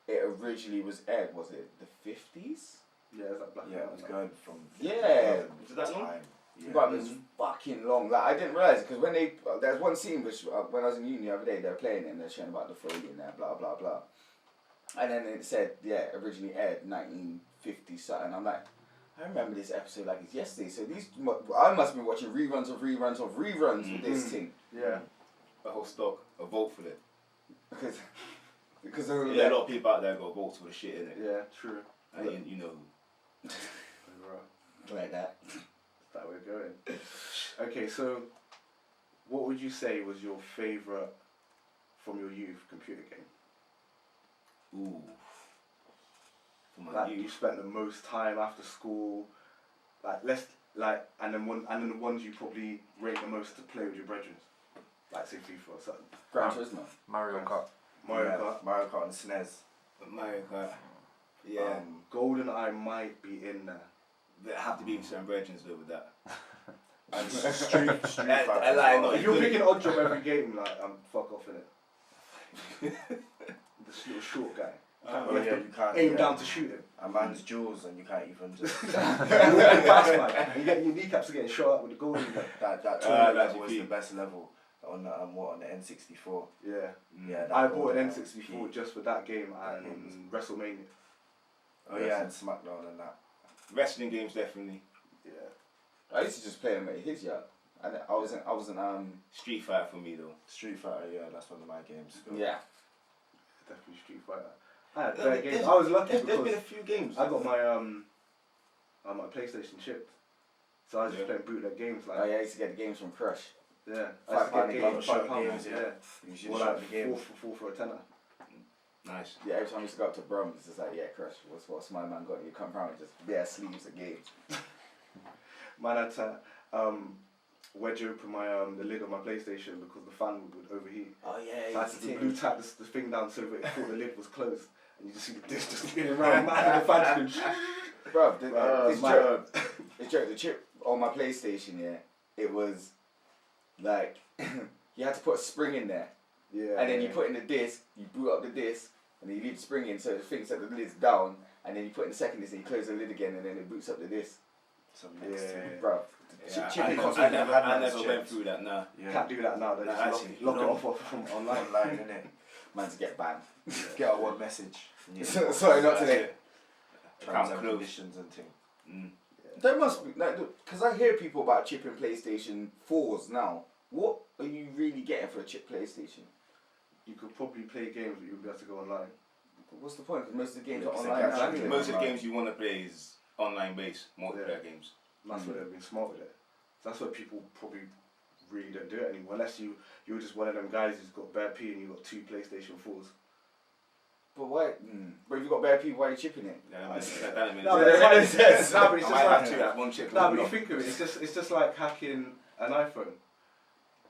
it originally was aired. Was it the 50s? Yeah, it's like black and Yeah, it white, was man. going from Yeah. Was it that long? time. Yeah. But it was fucking long. Like I didn't realise it because when there's one scene which when I was in uni the other day, they were playing it and they're showing about the Foley and that blah blah blah. And then it said originally aired 1950 something. I'm like, I remember this episode like it's yesterday. So I must have been watching reruns of with this thing. Yeah. A whole stock. A vote for it. Because Because Yeah, a lot of people out there got bolts for the shit in it. Yeah, true. And you know who. like that. That's that we're going. Okay, so what would you say was your favourite from your youth computer game? Ooh. For my Like you youth. spent the most time after school, and then the ones you probably rate the most to play with your brethren, like say FIFA or something. Gran Turismo. Mario Kart. Mario Kart and SNES. Mario Kart. Yeah. GoldenEye might be in there. There have to be some brethrens though with that. And Street I Fighter. like not If you're picking odd job every game, like fuck off in it. This little short guy. Oh yeah, you can't. Aim down to shoot him. A man's Julz and you can't even just. And you get your kneecaps are getting shot up with the golden gun. that that's level was peak. the best level on the on the N64. Yeah. Yeah. I that bought an was, N64 peak. just for that game That and game WrestleMania. Oh yeah, and SmackDown and that. Wrestling games definitely. Yeah. I used to just play them at his yard. I wasn't Street Fighter for me though. Street Fighter, yeah, that's one of my games. yeah. Definitely Street Fighter. I had better games. I was lucky There's been because a few games. I got my my PlayStation chipped. So I was just playing bootleg games like Oh yeah, I used to get the games from Crush. yeah. I used to get £5 games for shot £5. games, Yeah. You should Or shop like the games. four for a tenner. Nice. Yeah, every time I used to go up to Brums, it's just like, yeah, Crush, what's my man got? You come round and just bare sleeves of games. Man had to wedge open my the lid of my PlayStation because the fan would overheat. Oh yeah, So I had to glue tack the thing down so that it thought the lid was closed. And you just see the disc just spinning around, man, and the fan's going Bro, this joke, the chip on my PlayStation, yeah, it was like, you had to put a spring in there. yeah. And then you put in the disc, you boot up the disc, and then you leave the spring in so it thinks that the lid's down, and then you put in the second disc and you close the lid again, and then it boots up the disc. Some next to Yeah. Bro, Yeah, chipping I console. never went through that. Nah. Yeah. Can't do that now. They Nah, just actually, lock it no. off from online. Online, innit? Man's get banned. Get a one message. Yeah. Sorry, not today. Terms Can't and close. conditions and thing. Mm. There must be, like, because I hear people about chipping PlayStation 4s now. What are you really getting for a chip PlayStation? You could probably play games, but you wouldn't be able to go online. What's the point? Because most of the games Yeah, are it's online like now. actually anyway. Most of the games you want to play is online based multiplayer games. And that's where they've been smart with it. So that's why people probably really don't do it anymore. Unless you're just one of them guys who's got bare P and you've got 2 PlayStation 4s. But why? But if you've got bare people, why are you chipping it? Yeah, that makes No, but sense. it's I just might have like to have one chip. no, but you think of it, it's just like hacking an iPhone.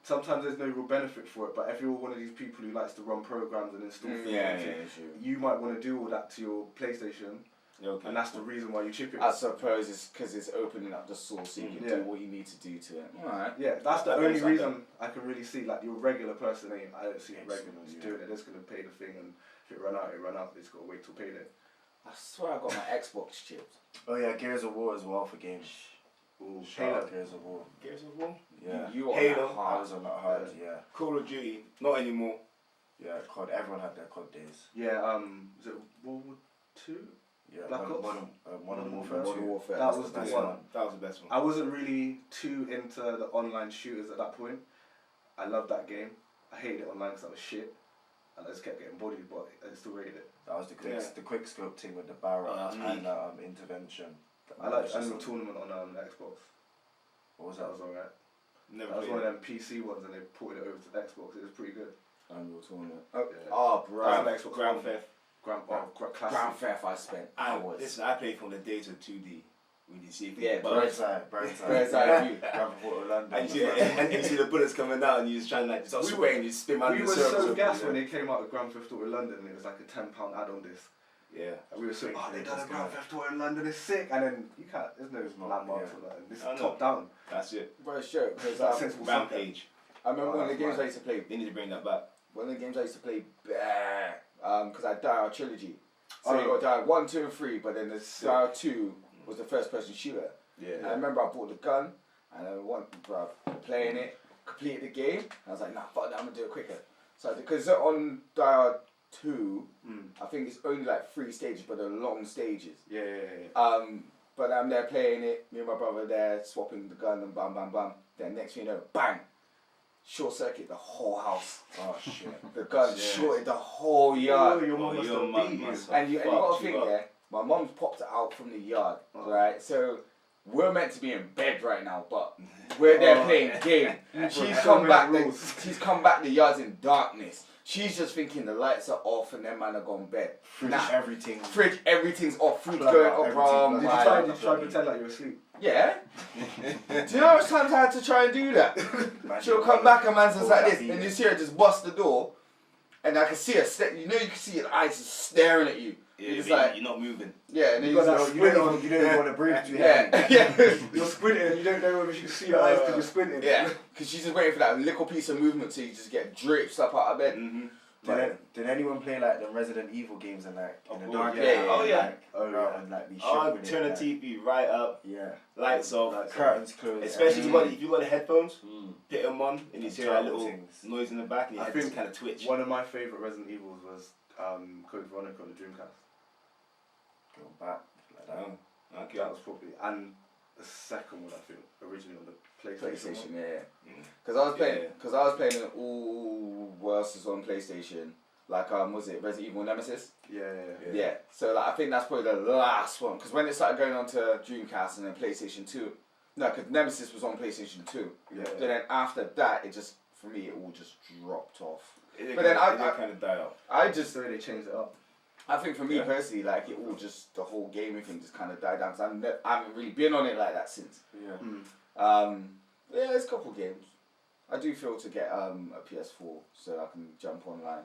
Sometimes there's no real benefit for it, but if you're one of these people who likes to run programs and install things, Sure. you might want to do all that to your PlayStation, Okay. and that's the reason why you chip it. I suppose it's because it's opening up the source so you can Yeah. do what you need to do to it. Alright. Yeah, that's the That only makes sense. reason I can really see. Like your regular person, I don't see a regular Excellent, just yeah. doing it. They're just gonna pay the thing, and if it run out, it run out. They just gotta wait till payday. I swear I got my Xbox chipped. Oh yeah, Gears of War as well for games. Ooh, Shout Halo. out Gears of War. Gears of War. Yeah. You are Halo. that I hard. was on that hard, yeah. Call of Duty. Not anymore. Yeah, COD. Everyone had their COD days. Yeah, is it World War Two? Yeah, Black Ops? Modern Warfare Modern 2. Warfare. That that's was the the best one. That was the best one. I wasn't really too into the online shooters at that point. I loved that game. I hated it online because I was shit, and I just kept getting bodied, but I still rated it. That was the Yeah. quick scope thing with the barrel Oh, that's and intervention. I liked Unreal Tournament on Xbox. What was That that? was alright. Never That was played one of it. them PC ones, and they ported it over to Xbox. It was pretty good. Unreal Tournament. Yeah. Oh, bro. Grand- Classic. Grand Theft. Grand Grand Classic. Theft I spent I hours. played from the days of 2D. When you see Yeah, but Bird's Bird's eye view. Grand Theft Auto London. and you see the bullets coming out, and you just trying to like just We sway and you spin around We the were circles. so gassed when they came out with Grand Theft Auto London, and it was like a £10 add-on disc. Yeah. And we were so, oh, they done a Grand Theft Auto London, it's sick. And then you can't, there's no landmarks or nothing. This I is know. top down. That's it. Bro, it's joke. It's Because like sensible soccer. Rampage. I remember one of the that's games right. I used to play. They need to bring that back. One of the games I used to play, because I died trilogy. So Oh. you got die 1, 2, and 3, but then the Style 2 was the first person shooter. And I remember I bought the gun, and I went, bro, playing it, completed the game, and I was like, nah, fuck that, I'm gonna do it quicker. So, because on Die 2, I think it's only like 3 stages, but they're long stages. Yeah. But I'm there playing it, me and my brother there, swapping the gun, and bam, bam, bam. Then next thing you know, bang! short circuit the whole house. Oh shit. The gun shorted the whole yard. Your mum must your have mum beat you. must have And you got fucked to you think, up. yeah, my mum's popped it out from the yard, Oh. right? So we're meant to be in bed right now, but we're there Oh. playing game. She's come back. She's come back. The yard's in darkness. She's just thinking the lights are off and them man are gone bed. Fridge, Nah. everything. Fridge, everything's off. Food's Plug going out, up, everything. bro. Did you my- try to pretend like you were asleep? Yeah. Do you know how much times I had to try and do that? Man, She'll come back and man's just Oh, like that's this, it. and you see her just bust the door, and I can see her. You know, you can see her eyes just staring at you. Yeah, It's you're like, not moving. yeah, and then You you got just, that You don't even want to breathe too heavy. yeah, yeah. You're sprinting and you don't know whether you can see your eyes because you're sprinting. Yeah, because she's just waiting for that little piece of movement so you just get draped up out of bed. Mm-hmm. Did anyone play like the Resident Evil games and like in the Oh, dark? yeah. area, Oh, yeah. like, Oh, yeah. and like be shook Oh, with turn it, the like, TV right up, Yeah. lights off, Curtains closed. especially if you got the headphones, Mm. put them on, and you And hear that terrible little things. noise in the back, and your I head think just kind of twitch. One of my favourite Resident Evils was Code Veronica on the Dreamcast. Go back like that. Oh, okay. That was probably, and the second one I think originally on the PlayStation. PlayStation, one. yeah. Mm. Because I was playing, Yeah. because I was playing all what else is on PlayStation, like was it Resident Evil Nemesis? Yeah. Yeah. So like I think that's probably the last one, because when it started going on to Dreamcast and then PlayStation 2, no, because Nemesis was on PlayStation 2. Yeah. So then after that, it just for me it all just dropped off. It But then I kind of die out. I Just just the way they changed it up. I think for me Yeah. personally, like it all just the whole gaming thing just kind of died down. Cause I haven't really been on it like that since. Yeah. Yeah, there's a couple games. I do feel to get a PS4 so I can jump online.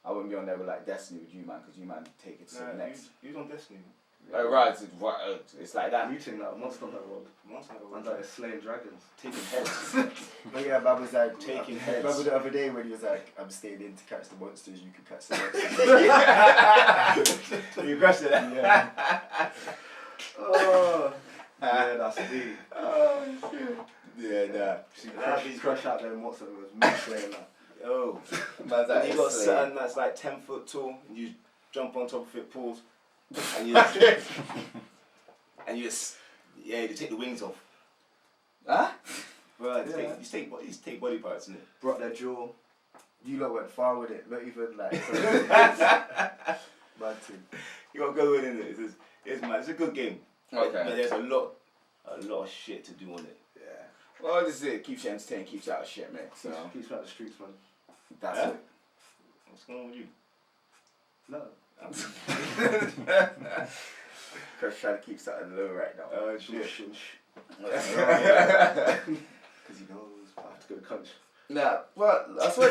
I wouldn't be on there with like Destiny with you man, because you man take it to the next. You on Destiny. Oh right, it's like that. Meeting that Monster Hunter World. Monster Hunter And World. like slaying dragons. Taking heads. But yeah, man was like Taking I heads. remember the other day when he was like, I'm staying in to catch the monsters, you can catch the monsters. You crushed it. Yeah. Oh. Yeah, that's deep. Oh shit. Yeah, nah. See, crush out there in Watson was me slaying that. Oh. Man's like, And you got it's something that's like 10 foot tall, and you jump on top of it, pause, and you just, and you just, yeah, you take the wings off. Huh? Right, Yeah. you just take body parts, innit? Brought their jaw. You lot went far with it, not even like bad thing. You gotta go in it. It's man, it's a good game. Okay. But there's a lot of shit to do on it. Yeah. Well, this is it. Keeps you entertained, keeps you out of shit, man. So Keeps me out the streets, man. that's Yeah. it. What's going on with you? No. Crush trying to keep something low right now. Oh shit. Because Because he knows. I have to go to Crunch. Nah, well, I swear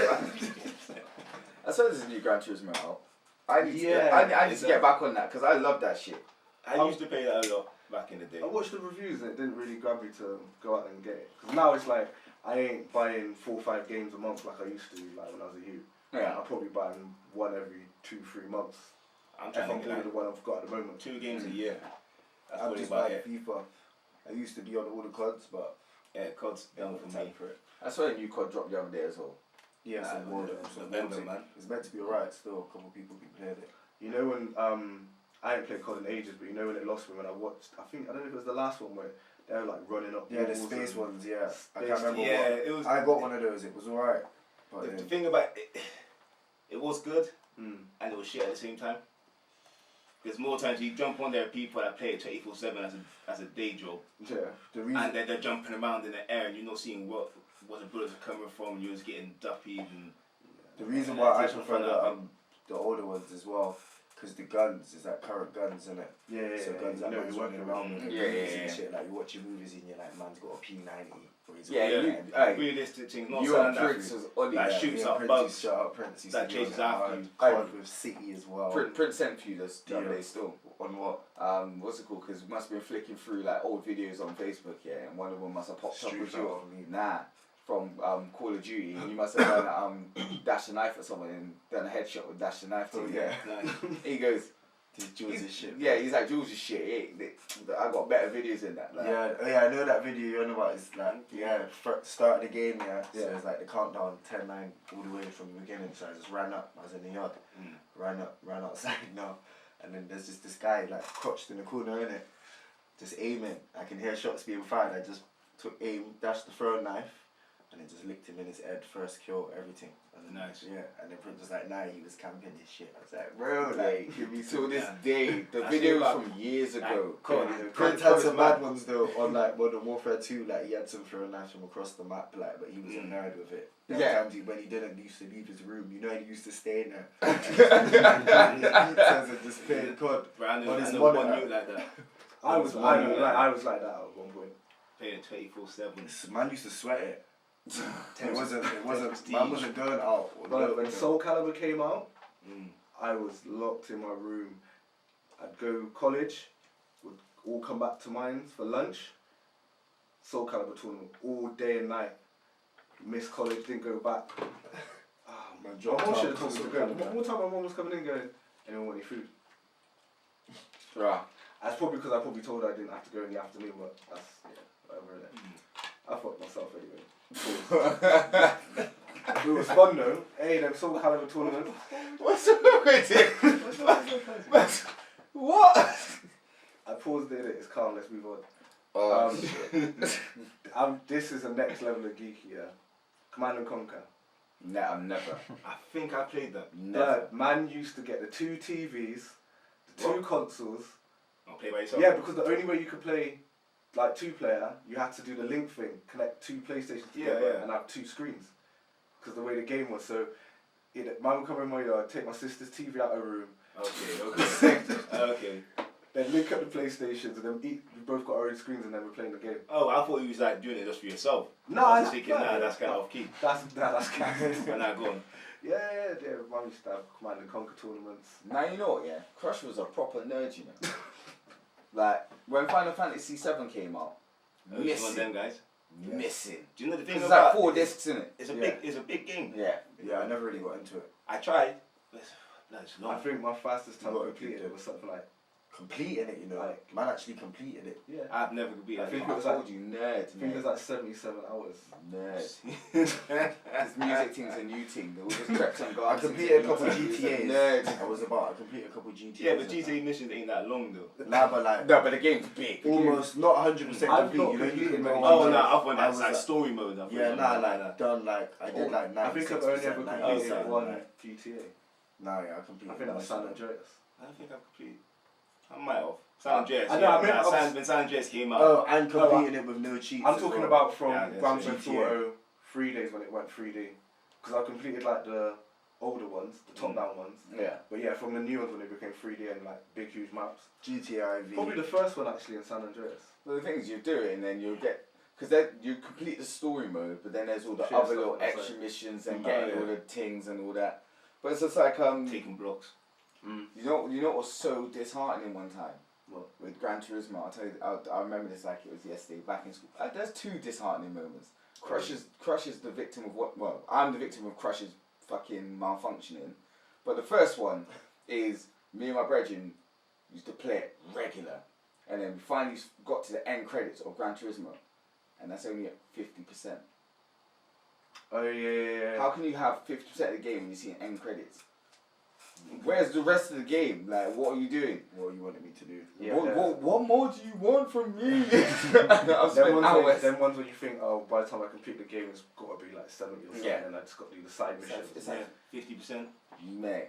there's a new Gran Turismo out. I need to get back on that because I love that shit. I used to play that a lot back in the day. I watched the reviews and it didn't really grab me to go out and get it. Because now it's like, I ain't buying 4 or 5 games a month like I used to, like when I was a youth. Yeah. I'm probably buying one every 2-3 months. I'm If trying I'm to playing get the one I've got at the moment. 2 games a year. That's I'm probably just about like it. FIFA. I used to be on all the CODs, but Yeah, COD's done for me. for it. I saw a new COD drop the other day as well. Yeah, Nah, some more. November, man. It's meant to be alright still. A couple people be playing it. You know when, I ain't played COD in ages, but you know when it lost me when I watched, I don't know if it was the last one where they were like running up Yeah, the walls space and- ones, yeah. I Space- can't remember Yeah, what. it was. I got one of those, it was alright. But The then, thing about it was good Mm. and it was shit at the same time. Because more times you jump on there, people that play it 24/7 as a day job, Yeah. the reason, and then they're jumping around in the air, and you're not seeing what the bullets are coming from. You're just getting duppied and. the reason Yeah, why I takes my prefer fun out, the older ones as well, because the guns is like current guns, isn't it? Yeah. So guns that you know, man's you're running working around with Mm. and Yeah, movies yeah, and yeah. shit. Like you watch your movies and you're like, man's got a P90. Or he's Yeah, got you- a Hey, Realistic things, not You and something Prince that. was on Like, it. shoots yeah, up Prince bugs. used to shut up, Prince used That to be on chases it. after you. COD with City as well. Prince sent for you this the other Yeah. day still. On what? What's it called? Because we must have been flicking through like old videos on Facebook, yeah, and one of them must have popped Street up with Fighter, you. I mean. Nah, from Call of Duty, and you must have done dash a knife at someone and done a headshot with dash a knife to Oh, you. yeah. Nice. He goes, This Julz is shit. yeah, he's like, Julz is shit. I got better videos than that. Like, Yeah, I know that video you're on about. It's like, start of the game, yeah. So Yeah. it's like the countdown, 10-9, all the way from the beginning. So I just ran up. I was in the yard. Mm. Ran outside now. And then there's just this guy like crouched in the corner, innit? Just aiming. I can hear shots being fired. I just took aim, dashed the throwing knife, and it just licked him in his head, first kill, everything. And then, Nice. Yeah, and then Prince was like, nah, he was camping this shit. I was like, bro, like, give me Till some. this day, the That's videos about- from years ago. Prince had some bad ones though on like Modern Warfare 2, like he had some throwing knives from across the map, like, but he was a nerd with it. There were Yeah. times when he didn't used to leave his room, you know, he used to stay in there. And just playing COD. Brandon, On his I know monitor. one you like that. I was like that at one point. Playing 24/7. Man used to sweat it. It wasn't, Prestige. man wasn't going out. But when Soul Calibur came out, Mm. I was locked in my room. I'd go college, would all come back to mine for lunch. Soul Calibur tournament all day and night. Missed college, didn't go back. Ah, Man, my dropped mom out should have because told me of to go. Calibur. One time my mom was coming in going, anyone want any food? Right. That's probably because I probably told her I didn't have to go in the afternoon, but that's, whatever, innit? I fucked myself anyway. It was fun though. Hey, them Soul Calibur tournaments. What's wrong with it? What? I paused it, it's calm, let's move on. Oh, shit. This is the next level of geeky, yeah. Command and Conquer. Nah, I'm never. I think I played that. Never. Man used to get the 2 TVs, the 2 consoles. I'll play by yourself. Yeah, because the only way you could play like 2-player, you had to do the link thing, connect 2 PlayStations together and have 2 screens. Because the way the game was, so man would come in my yard, take my sister's TV out of her room, Okay. then link up the PlayStations, and then we both got our own screens, and then we're playing the game. Oh, I thought you was like doing it just for yourself. No, I was thinking, that's kind of off key. That's cat. And now go on. Yeah, man used to have Command and Conquer tournaments. Now you know what, yeah? Crush was a proper nerd, you know. Like, when Final Fantasy 7 came out, One of missing. them guys. Missing. Do you know the thing There's about like 4 discs in it. It's a big game. Yeah. Yeah, I never really got into it. I tried. That's I long. think my fastest time You got to completed keep it was something like, Completing it, you know. Like- Man actually completed it. yeah. I've never completed I that think game. it was I told you, nerd, I think it was like 77 hours. Nerd. This music thing's a new thing. They all just crept and got. I completed a couple of GTAs. GTAs. Nerd. I completed a couple of GTAs. Yeah, but GTA missions ain't that long though. Nah, but like, No, but the game's big. almost, not 100% I've complete. not You know, you completed can many go Oh on, no, like, I've went I that was like like- story mode. Yeah, nah, like, done like, I did like 96%. I think I've only ever completed Oh, one like, GTA. Nah, yeah, I completed I think that was San most of them. Andreas. I don't think I've completed. I might have. San Andreas. I know, I mean, when San Andreas came out. Oh, and completing it with no cheats. I'm as talking well. about from Yeah, Grand that's Theft GTA. Auto 3 days when it went 3D. Because I completed like the older ones, the top down ones. Yeah. But yeah, from the new ones when they became 3D and like big huge maps. GTA IV. Probably the first one actually in San Andreas. Well, the thing is, you do it and then you'll get. Because then you complete the story mode, but then there's all the Share other stuff little on the extra side. missions and Oh, getting yeah. all the things and all that. But it's just like Taking blocks. you know what was so disheartening one time. What? With Gran Turismo, I'll tell you, I remember this like it was yesterday, back in school. There's 2 disheartening moments. Crush is the victim of what, well, I'm the victim of Crush's fucking malfunctioning. But the first one is, me and my brethren used to play it regular. And then we finally got to the end credits of Gran Turismo. And that's only at 50%. Oh yeah. How can you have 50% of the game when you see end credits? Where's the rest of the game? Like, what are you doing? What you wanted me to do. Yeah, what more do you want from me? I've them spent ones, hours. them ones where you think, oh, by the time I complete the game, it's got to be like 70 or something, Yeah. and I just got to do the side missions. It's Yeah, like, 50%. mate.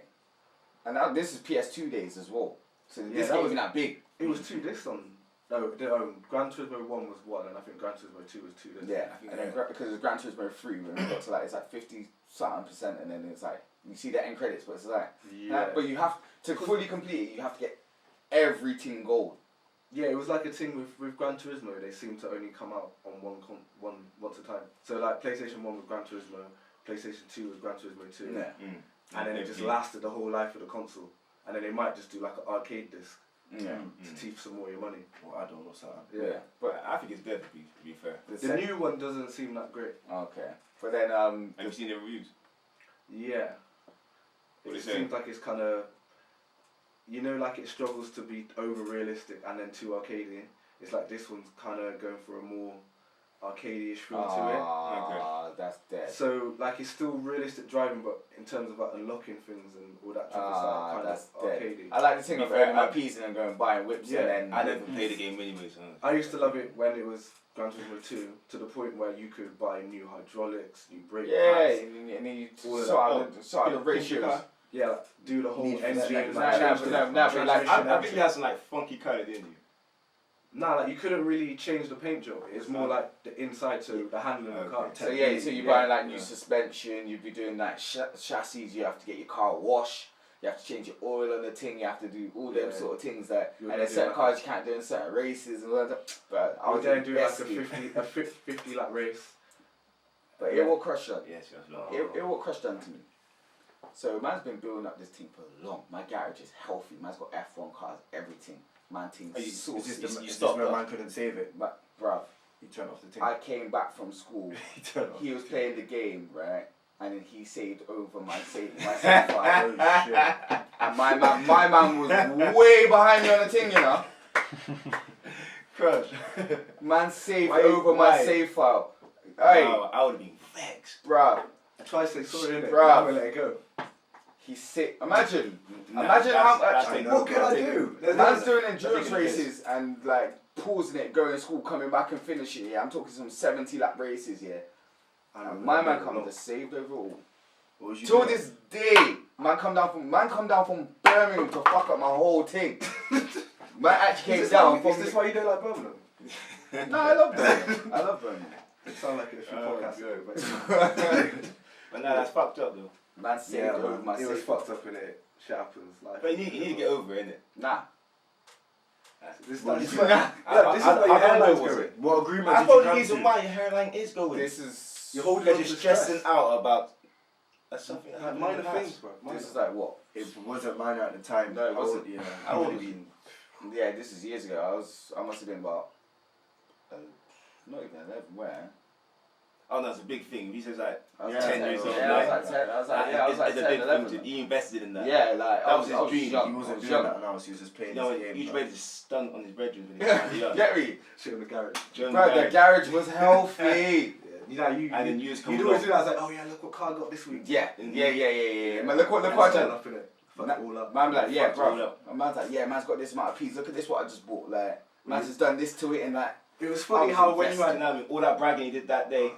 And now this is PS2 days as well. So Yeah, this that game was- isn't that big. It was 2 discs on. No, Gran Turismo 1 was 1, and I think Gran Turismo 2 was 2 discs. Yeah, I think and then because it's Gran Turismo 3, when we got to like, it's like 50-something%, and then it's like, you see the end credits, but it's like, Yeah. but you have, to fully complete it, you have to get everything gold. Yeah, it was like a thing with Gran Turismo. They seem to only come out on once a time. So like PlayStation 1 with Gran Turismo, PlayStation 2 with Gran Turismo 2, Yeah. and then it just lasted the whole life of the console. And then they might just do like an arcade disc Yeah. to teeth some more of your money. Or add-on or something. Yeah. But I think it's dead to be fair. The new one doesn't seem that great. Okay. But then, Have you seen the reviews? Yeah. What It they say? seems like it's kind of, you know, like it struggles to be over realistic and then too arcadey. It's like this one's kind of going for a more arcadey-ish feel to ah, that's it. dead. So like it's still realistic driving, but in terms of like unlocking things and all that type of Ah, stuff, kind that's of dead. arcadey. I like the thing Be of fair, earning my peas and then going buying whips Yeah, and then I never played the game anyway, so. I used to love it when it was Gran Turismo 2 to the point where you could buy new hydraulics, new brake Yeah, pads. and then you All of sort of the ratios. Yeah, like, do the whole Need for engine. that, like, change the but like, I think you had some like funky colour, didn't you? Nah, like you couldn't really change the paint job. It's more like the inside, so the handling of the car. So yeah, so you're buying like new suspension. You'd be doing like chassis. You have to get your car washed. You have to change your oil on the thing. You have to do all them sort of things that. You're And then doing certain like cars you can't do in certain races and all that. But I was there doing like invested. a 50 lap race. But it will crush done. Yes, yes. It will crush done to me. So man's been building up this team for long. My garage is healthy. Man's got F1 cars, everything. Man team saucy. Is this stopped where that? man couldn't save it? But bruv, He turned off the thing. I came back from school. He turned off. He was playing the game, right? And then he saved over my save Oh shit. And my man was way behind me on the thing, you know. Crush. Man saved Why- over my why? save file. Hey, Wow, I would have been vexed. bruh, I tried to say sorry, innit? Bruv. I'm gonna let it go. he's sick. Imagine Nah, how that's much. taking What it. can I That's do? taking it. Man's doing That's endurance taking the piss. races and like pausing it, going to school, coming back and finishing. Yeah, I'm talking some 70 lap races. Yeah, and my man come just saved over all. What was you Till doing? this day, man come down from Birmingham to fuck up my whole thing. Man actually came down from. Is this why you don't like Birmingham? No, I love Birmingham. I love Birmingham. It sounds like it's your Oh, podcast. good. But But no, that's fucked up though. Man saved yeah, over man, my it was save. fucked up in it. Shit happens. Like, But you need to get over it, innit? Nah. this, Well, this, this- is Nah. where your hairline's was going. it? What agreement I did thought you the come reason to? why your hairline is going. This is. You're holding Because on you're to stress. stressing out about something that Like happened minor in the past. things, bro. Minor. This is like what? It wasn't mine at the time. No, it How old- wasn't. Yeah. How old was you? Yeah, this is years ago. I must have been about. Not even 11. Where? Oh no, it's a big thing. He says like I was Yeah, 10 years old. Yeah, I was like 10. I was like, yeah, I was like it's 10, a big 11. thing. He invested in that. Yeah, like That I was was, his I was dream. He young. wasn't I was doing young. that now, so he was just playing You know, his game. he was bro. ready to stunt on his bedroom when he was young. Get me? Shit in the garage. Joan Bro, the Barry. garage was healthy. You know, And then you just come you'd always along. do that. I was like, oh yeah, look what car I got this week. Yeah, yeah. Man, look what And I stand done. up in it. Fuck Nah, it all up. Man, be like, yeah, Fucked it all bro. up. And man's like, yeah, man's got this amount of pieces. Look at this, what I just bought. Like, man's just done this to it, and like, It was funny I was how when you You had know what I mean? All that bragging he did that day,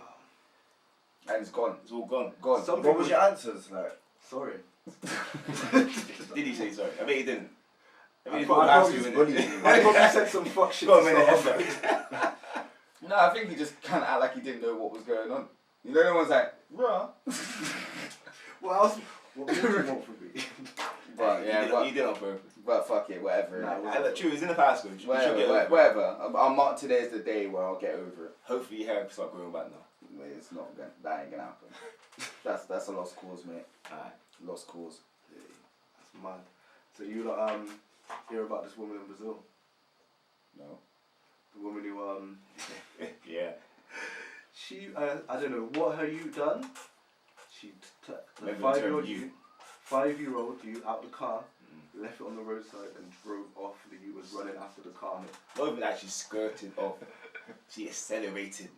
and it's gone. it's all gone. Gone. Some What was your answers like? sorry. Did he say sorry? I bet he didn't. I bet he I asked probably you, bullied innit? you. I probably said some fuck shit. Got him in the to start head. off. No, I think he just kind of act like he didn't know what was going on. You know, no one's like, bruh. What else? What more do you want from me? But yeah, He did it on purpose. but fuck it, whatever. Nah, innit? And look, true, he's in the past, though. You should get over it. Whatever. I'll mark today as the day where I'll get over it. Hopefully your hair will start growing back now. It's not gonna. That ain't gonna happen. That's a lost cause, mate. Alright. Lost cause. That's mad. So you lot hear about this woman in Brazil? No. The woman who Yeah. she I don't know what her you done. She took the Maybe 5-year-old term you, 5-year-old you out the car, left it on the roadside and drove off. The you was running after the car. Not even actually skirted off. She accelerated.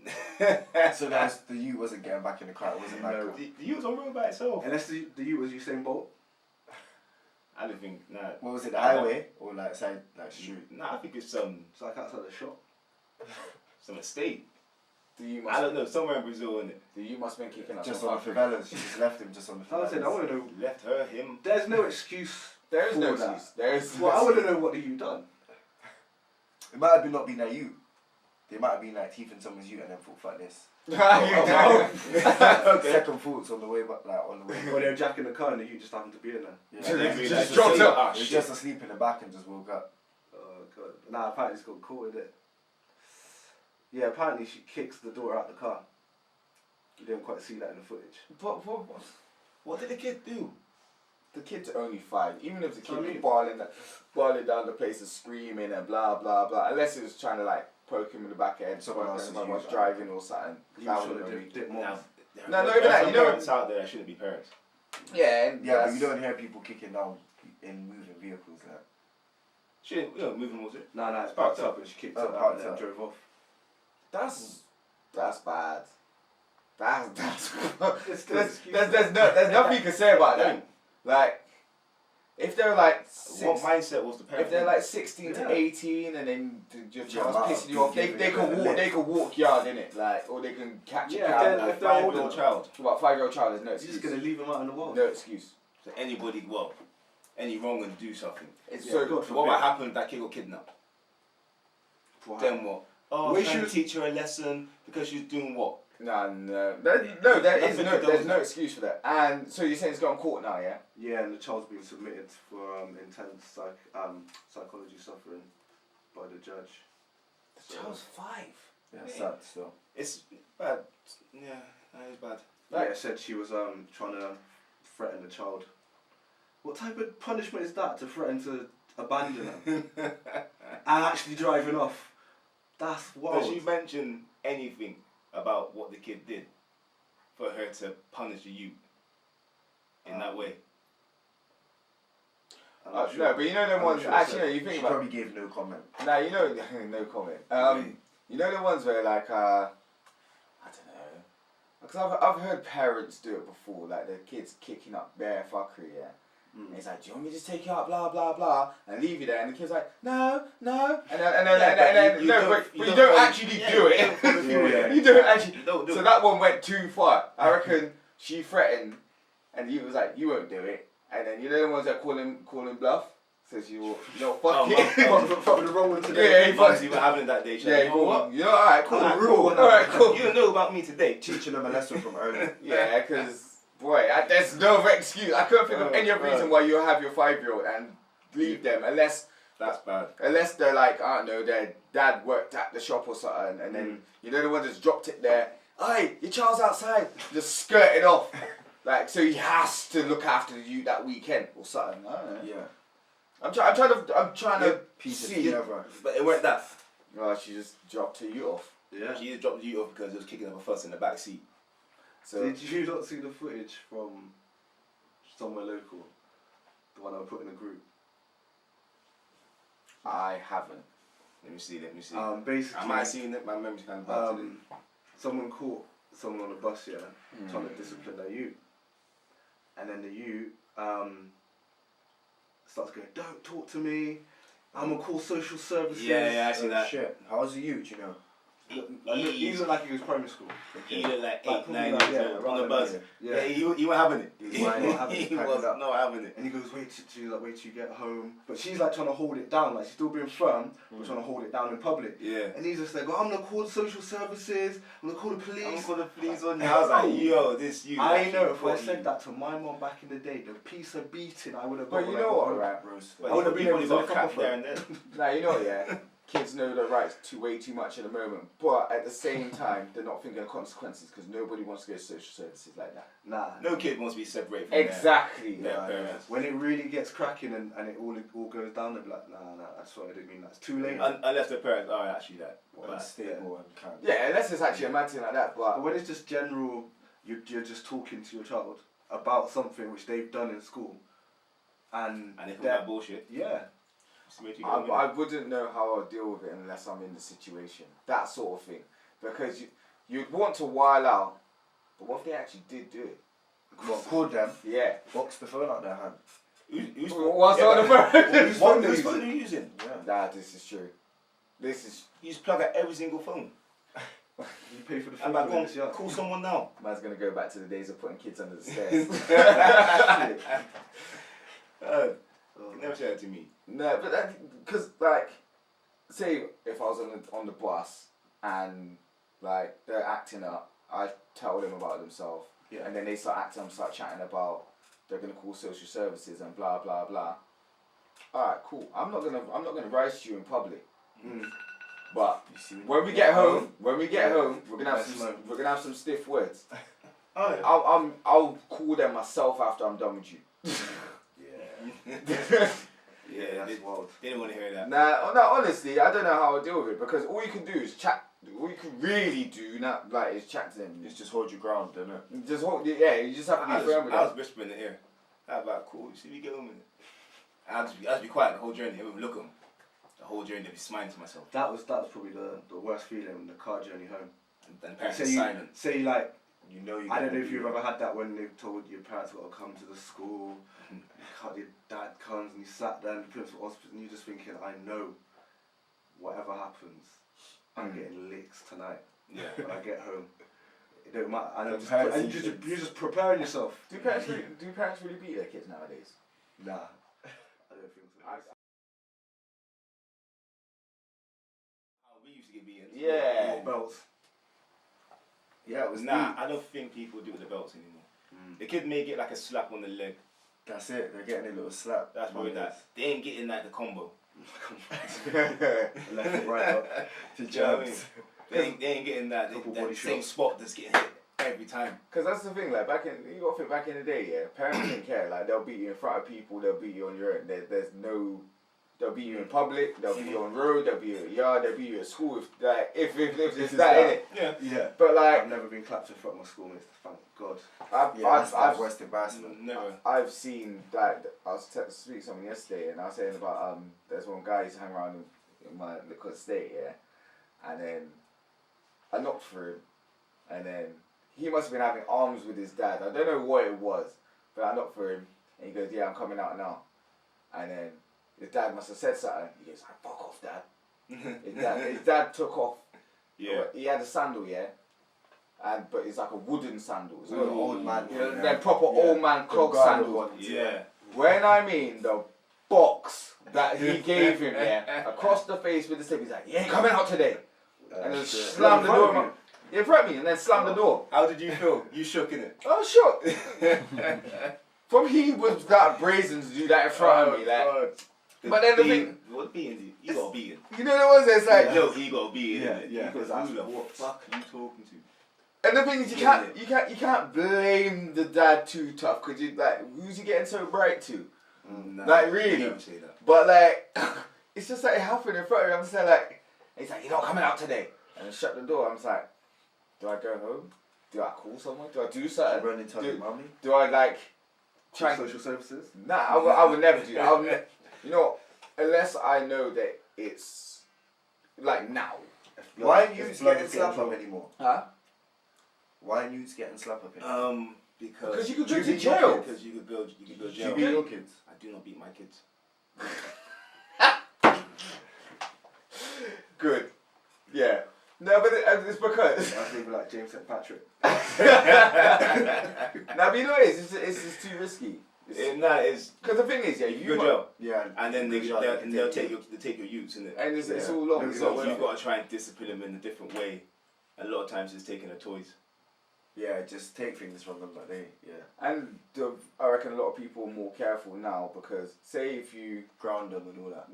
So that's the you wasn't getting back in the car. It wasn't like No. The you was on road by itself. Unless the you was Usain Bolt. I don't think, nah. what was it? The highway or like side like street? Nah, I think it's It's like outside the shop. some estate. You I don't know, somewhere in Brazil, innit? You must have been kicking up. Just some on the fuckery. favelas. She just left him just on the I was saying I favelas. want to know. Left her, him. There's no excuse. There is no for that. excuse. There is. Well, I want to know what you done. It might have been not been like you. They might have been like teeth in someone's you and then thought fuck this. Okay. Second thoughts on the way back, like on the way. Or they were jacking the car and you just happened to be in there. Yeah. Just dropped up. Ah, He was shit. just asleep in the back and just woke up. Oh god. Nah, apparently it's got caught with it. Yeah, apparently she kicks the door out the car. You didn't quite see that in the footage. But What did the kid do? the kid's only 5. Even if the kid I was mean- bawling down the place and screaming and blah blah blah, unless he was trying to like poke him in the back of the head, Someone else is someone was using driving or something. You That should wouldn't have be. did more. Now, No, not there even are that, some you know- parents out there that shouldn't be parents. Yeah, and Yeah, but that's- you don't hear people kicking down in moving vehicles like. Shouldn't, moving was it? Nah, it's parked up and she kicked Oh, it out parked and then up. drove off. That's bad. That's It's there's nothing you can say about that. Like, if they're like What mindset was the parent? if they're like 16 to Yeah. 18 and then your child's man, pissing you off, they giving can it a walk, lick. they can walk yard innit, like, or they can catch Yeah, a cow. if a they're older, 5-year-old child. What 5-year-old child is no You're excuse. just gonna leave them out in the world. No excuse. So anybody, well, any wrong and do something. It's Yeah, so God So what might happen if that kid got kidnapped? Wow. Then what? Oh, We we should should- teach her a lesson because she's doing what? no, Nothing there's to no do. excuse for that. And so you're saying it's got on court now, yeah? Yeah, and the child's been submitted for intense psychology suffering by the judge. The child's 5. Yeah, sad still. It's bad. Yeah, that is bad. Yeah, it said she was trying to threaten the child. What type of punishment is that, to threaten to abandon her and actually driving off? That's wild. Does she mention anything about what the kid did for her to punish you in that way? I'm not No, sure. but you know the I'm ones. sure Actually, so. no. You think She about. probably gave no comment. Nah, you know, no comment. You know the ones where like I don't know, because I've heard parents do it before, like their kids kicking up bare fuckery, yeah. And it's like, do you want me to just take you out, blah blah blah, and leave you there? And the kid's like, no, and then you no, don't- but you you don't don't follow- actually yeah, do you it. don't follow through with it. You don't actually. You don't do So it. that one went too far. I reckon she threatened, and he was like, you won't do it. And then you know the ones that call him bluff. Says you will, no, fuck it. Fuck with the wrong one Yeah, Mumsy today. fuck- were having it that day. She's Yeah, like, you you know what? know, alright, cool, Alright, cool, cool. alright, cool. You don't know about me today. Teaching them a lesson from early. Yeah, because, boy, there's no other excuse. I couldn't think of any other reason why you have your 5-year-old and leave them, unless That's bad. they're like, I don't know, their dad worked at the shop or something, and then, you know, the one that's dropped it there, hey, your child's outside, just skirted off. Like, so he has to look after you that weekend or something, I don't know. Yeah. I'm trying to Piece see. together. But it weren't that. Oh, she just dropped you off. Yeah. She just dropped you off because it was kicking up a fuss in the back seat. So Did you not see the footage from somewhere local? The one I put in the group. I haven't. Let me see. Basically, I might have seen it. My memory's kind of bad today. someone caught someone on a bus, yeah, trying to discipline their youth, and then the youth starts going, "Don't talk to me. I'm gonna call social services." Yeah, I see that. Shit. How's the youth, you know? He looked like he was primary school. He looked like 8, probably 9 like, years old on the bus. Yeah. He wasn't having it. He was not having it, He packed was it up. not having it. And he goes, wait till you get home. But she's like trying to hold it down, like she's still being firm, but trying to hold it down in public. Yeah. And he's just like, I'm gonna call the social services, I'm gonna call the police. I'm gonna call the police on you. I was like, yo, this you. I know, if I What said you- that to my mom back in the day, the piece of beating I would have But got. you when I know got what, home. right? But I would have he been probably able to got look cracked up there for and then. Now you know, yeah, kids know the rights to way too much at the moment, but at the same time, they're not thinking of consequences because nobody wants to go to social services like that. Nah. No kid wants to be separated from Exactly. their Yeah. parents. When it really gets cracking and it all goes down, they'll be like, nah, that's what I didn't mean. That's too late. Unless their parents are actually that. bad. Unstable and kind of. Yeah, unless it's actually a mad thing like that, But but when it's just general, you're just talking to your child about something which they've done in school, and And if they're- that bullshit, yeah, it's the way to I go. I wouldn't know how I'll deal with it unless I'm in the situation. That sort of thing. Because you'd want to while out, but what if they actually did do it? What, called them, Yeah. box the phone out their hand. Who's What's yeah, on the but- phone? Whose phone Whose is phone it? are you using? Yeah. Nah, this is true. This is, You just plug out every single phone. you pay for the I'm phone like, bill this year. call someone now. man's gonna go back to the days of putting kids under the stairs. Oh, Never say that to me. No, but that, because like, say if I was on the bus and like they're acting up, I tell them about themselves, Yeah. and then they start acting up, start chatting about they're gonna call social services and blah blah blah. All right, cool. I'm not gonna rise to you in public, Mm. but You see, when we get home, we're gonna have Yes, some, man. we're gonna have some stiff words. Oh, yeah. I'll call them myself after I'm done with you. Yeah, Yeah, that's wild. they didn't want to hear that. Nah, no, honestly, I don't know how I deal with it because all you can do is chat. All you can really do now, like, is chat to them. it's just hold your ground, don't it? Just hold, yeah, you just have to I be firm with was them. whispering in the ear. How about cool? You see me get home in it. I'll just be quiet the whole journey. I wouldn't look at them. The whole journey, I'd be smiling to myself. That was probably the worst feeling, the car journey home. And the parents Say are you, silent. say like You know you. I don't know if you've ever had that when they've told your parents got to come to the school, your dad comes and you sat there and the principal hospital and you're just thinking, I know, whatever happens, I'm getting licks tonight. Yeah. When I get home. It don't matter. And you're just preparing yourself. Do parents really beat their kids nowadays? Nah, I don't think so. We used to get beaten. Yeah. Belts. Yeah, it was Nah, I don't think people do it with the belts anymore. The kid may get like a slap on the leg. That's it. They're getting a little slap. That's probably that. They ain't getting like the combo. Left and right up to Do you know what I mean? jabs. They ain't getting that. Couple That body same shots. spot that's getting hit every time. Because that's the thing, like you got to think back in the day, yeah, parents didn't care. Like they'll beat you in front of people, they'll beat you on your own. There's no, they'll beat you in public, they'll beat you on road, they'll beat you at yard, they'll beat you at school. If it's that, innit? Yeah. Yeah. But like I've never been clapped in front of my schoolmates, thank God. That's I've worst embarrassment. Never. I've seen that. I was speaking to someone yesterday, and I was saying about there's one guy who's hanging around in my local estate, yeah, and then I knocked for him, and then he must have been having arms with his dad. I don't know what it was, but I knocked for him, and he goes, "Yeah, I'm coming out now," and then his dad must have said something. He goes, "Fuck off, dad." His dad took off. Yeah. He had a sandal, yeah. But it's like a wooden sandal. It's Like an old man. they're proper old man clog sandals. Yeah. When I mean the box that he gave him, yeah, across the face with the slip, he's like, "You ain't coming out today," and then slammed the door. In front of me, and then slammed the door. How did you feel? You shook in it. Oh, sure. From he was that brazen to do that in front of me, like. But then the thing, what beating? You got beaten. you know what it was? It's like, No, he got beaten. Yeah, innit? yeah. Because who the fuck are you talking to? and the thing is, you can't blame the dad too tough, because you like, who's he getting so bright to? Nah, Like, really? Never say that. But like, it's just like it happened in front of me. I'm just like, he's like, "You're not coming out today," and then shut the door. I'm just like, do I go home? Do I call someone? Do I do something? Run into your mummy. Do I like try? Social services? Nah, I would never do that. You know, unless I know that it's like now. Why are you If getting blood is slap up trouble. anymore? Huh? Why are you getting slap up anymore? Because you could go you to beat jail. your Because you could go Do you jail. beat your kids? I do not beat my kids. Good. Yeah. No, but it's because. I think like James St. Patrick. Now, but you know what it is? It's just too risky. It's Because the thing is, yeah, you go jail, Yeah. and then they'll take your youths in it. and it's Yeah. all long. No, It's So not worth you've it. got to try and discipline them in a different way. A lot of times it's taking their toys. Yeah, just take things from them, but yeah. And I reckon a lot of people are more careful now because, say if you Ground them and all that.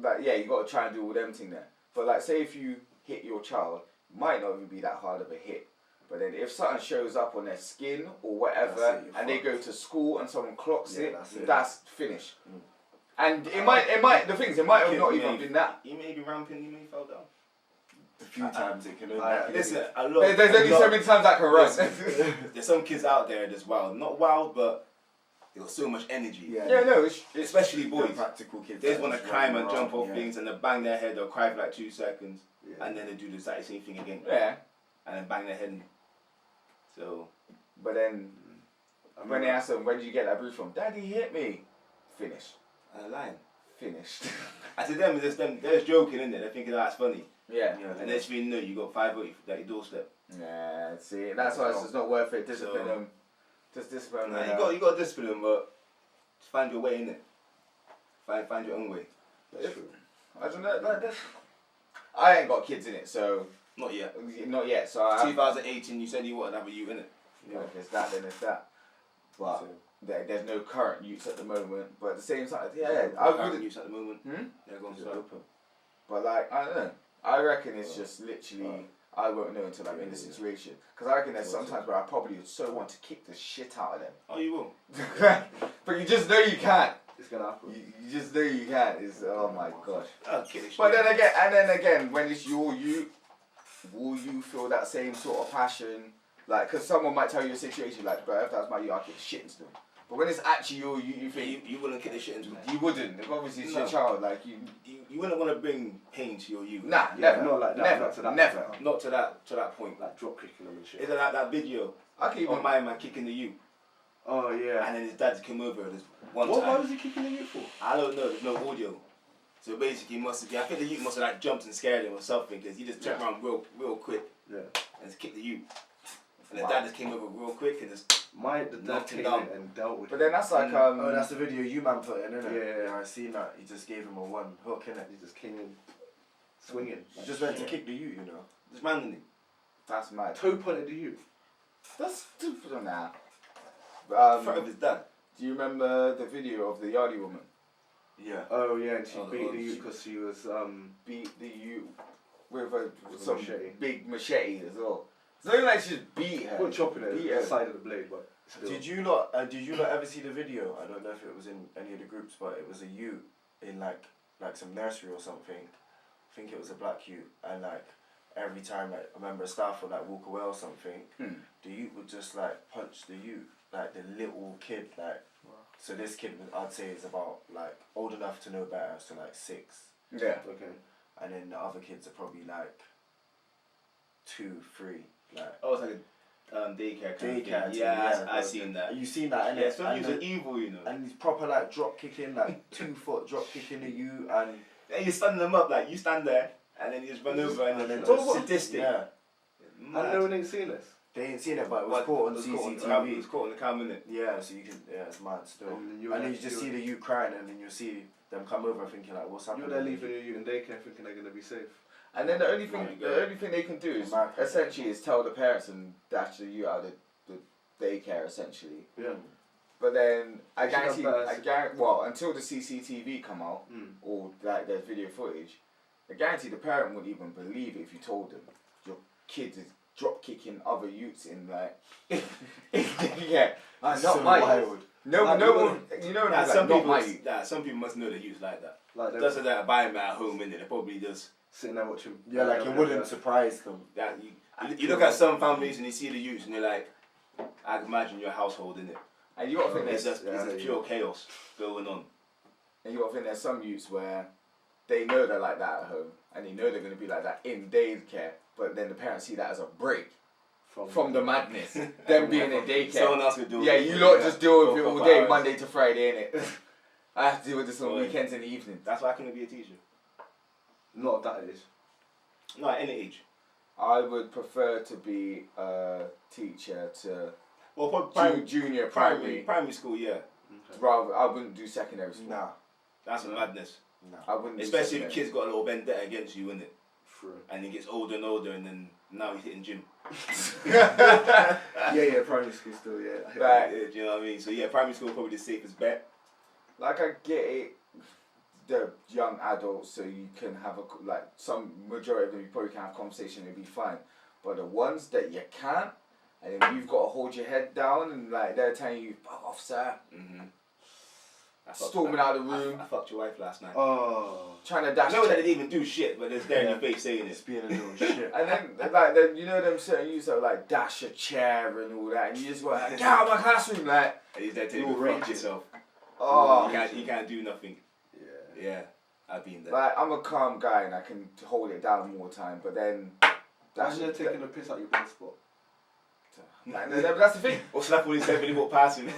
like, yeah, you got to try and do all them thing there. But like, say if you hit your child, it might not even be that hard of a hit. But then if something shows up on their skin or whatever, That's it, you're and they fucked. go to school and someone clocks Yeah, it, that's it. finished. And it might. The thing is, it might have Kid not may- even been that. You may be ramping, you may fall down. A few times it can only I- Listen, a lot. There's only so many times I can run. There's some kids out there that's wild. Not wild, but they got so much energy. Yeah. Yeah, no, it's Especially The boys. practical kids. They just that want to just climb run and jump around, off yeah. things and then bang their head. They'll cry for like 2 seconds Yeah. and then they do the exact same thing again yeah. and then bang their head. So But then when they ask them, "Where did you get that bruise from?" "Daddy hit me." Finished. I'm lying. Finished. And to them, they're just joking, innit? They're thinking that's funny. Yeah. Yeah. And next thing you know, you got 5 at your doorstep. Yeah, see, that's why it's just not worth it. Discipline So- them. Just discipline them. You got to discipline them, but just find your way, innit? Find your own way. That's true. I don't know. Like this. I ain't got kids in it, so Not yet. not yet. So I. 2018, you said you wanted to have a youth, innit? Yeah, if it's that, then it's that. But So, there's no current youths at the moment. But at the same time, yeah, Current I would. youths at the moment. Hmm? They're going is it to open? But like, I don't know. I reckon it's just literally. I won't know until I'm in the situation. Because I reckon there's sometimes where I probably would so want to kick the shit out of them. Oh, you will. But you just know you can't. It's gonna happen. You just know you can't. It's, oh my gosh. I'll kill it. But then again, when it's your youth, will you feel that same sort of passion? Like, because someone might tell you a situation like, "Bro, if that's my youth, I'll kick shit into them." But when it's actually you think You wouldn't kick the shit into them. you wouldn't. If obviously it's No. your child, like you. You wouldn't want to bring pain to your youth. Nah, Yeah, never. not like that, Never. not to that Never. extent. Not to that point. Like drop kicking them and shit. Is it like that video I can even. of my man kicking the youth, Oh yeah. and then his dad came over this one Why time. was he kicking the youth for? I don't know. There's no audio. So basically, I think the youth must have like jumped and scared him or something because he just turned around real quick Yeah. and just kicked the youth. And the Wow. dad just came over real quick and just. The dad Knocked him came down. in and dealt with But then that's like Oh, that's the video you man put in, isn't it? Yeah. I seen that. He just gave him a one hook, innit? he just came in swinging. He just went to kick the you know. Just randomly. that's mad. Toe pointed to you. That's stupid on that. In front of his dad. Do you remember the video of the Yardie woman Yeah. Oh yeah, and she Oh, beat oh, the youth she- because she was beat the you with a With a some machete. big machete as well? It's not even like she just beat her. not chopping it Beat at her. the side of the blade, but still. Did you not ever see the video? I don't know if it was in any of the groups, but it was a youth in like some nursery or something. I think it was a black youth, and like every time like a member of staff would like walk away or something, the youth would just like punch the youth, like the little kid, like. So this kid, I'd say, is about like old enough to know better, so like 6, Yeah. Okay. and then the other kids are probably like 2, 3, like. Oh, it's like a daycare kind of Daycare thing. thing, Yeah, yeah, I seen that. You seen that? Yeah, innit? some And youths are evil, you know. And he's proper like drop kicking, like 2 foot drop kicking at you, and And you're standing them up, like you stand there, and then you just run over and then What- just what- sadistic. yeah, And no one ain't seen this. they ain't seen it, but it was What- caught on it was caught on CCTV. it was caught on the camera, innit? Yeah, so you can, yeah, it's mad still. And And then you just see the you crying, and then you see them come over thinking like, what's happening? You're there leaving your youth in daycare thinking they're gonna be safe. And then the only Right, thing go. they can do is Mark. essentially is tell the parents and dash the you out of the daycare essentially. Yeah. But then I They should have guarantee, better- well, until the CCTV come out Mm. or like there's video footage, I guarantee the parent wouldn't even believe it if you told them your kid is drop kicking other youths in like yeah, not So my wild. youth. No, Like, no you one. You know, Nah, like, some not people, my youth. some people must know the youth like that. Like That's they're what they're buying them at home, innit? They probably just sitting there watching. Yeah, like it wouldn't surprise them. that you look at some families and you see the youths and you're like, I can imagine your household, innit? And you got to think It's there's, just it's just pure chaos going on. and you got to think there's some youths where they know they're like that at home, and they know they're going to be like that in daycare, but then the parents see that as a break from the madness, them being in daycare. Someone else could do it. Yeah, you lot just deal with it For all 4 day, hours. Monday to Friday, innit? I have to deal with this on Boy. weekends and the evenings. That's why I couldn't be a teacher. Not at that age. No, at any age. I would prefer to be a teacher to Well, for junior primary. primary school, yeah. Okay. Rather, I wouldn't do secondary school. Nah, That's a madness. I wouldn't. do Especially if secondary. kids got a little vendetta against you, innit? True. And he gets older and older, and then now he's hitting gym. Yeah, primary school still, yeah. Right. Do you know what I mean? So yeah, primary school probably the safest bet. Like I get it, the young adults, so you can have a like some majority of them you probably can have conversation and be fine, but the ones that you can't, and then you've got to hold your head down and like they're telling you, "Fuck off, sir," Mm-hmm. storming out of the room, I fucked your wife last night. Oh. trying to I dash. know that they didn't even do shit, but it's there in Yeah. your face saying it's it. being a little shit. And then you know them certain youths that like dash a chair and all that, and you just go like, get out of my classroom, like, And he's there to You're go fuck raging. yourself. oh. You can't do nothing. Yeah. Yeah, I've been there. Like I'm a calm guy and I can hold it down more time, but then that's Imagine they're taking a piss out your ball spot. that's the thing. Or slap all his head when he walked past him.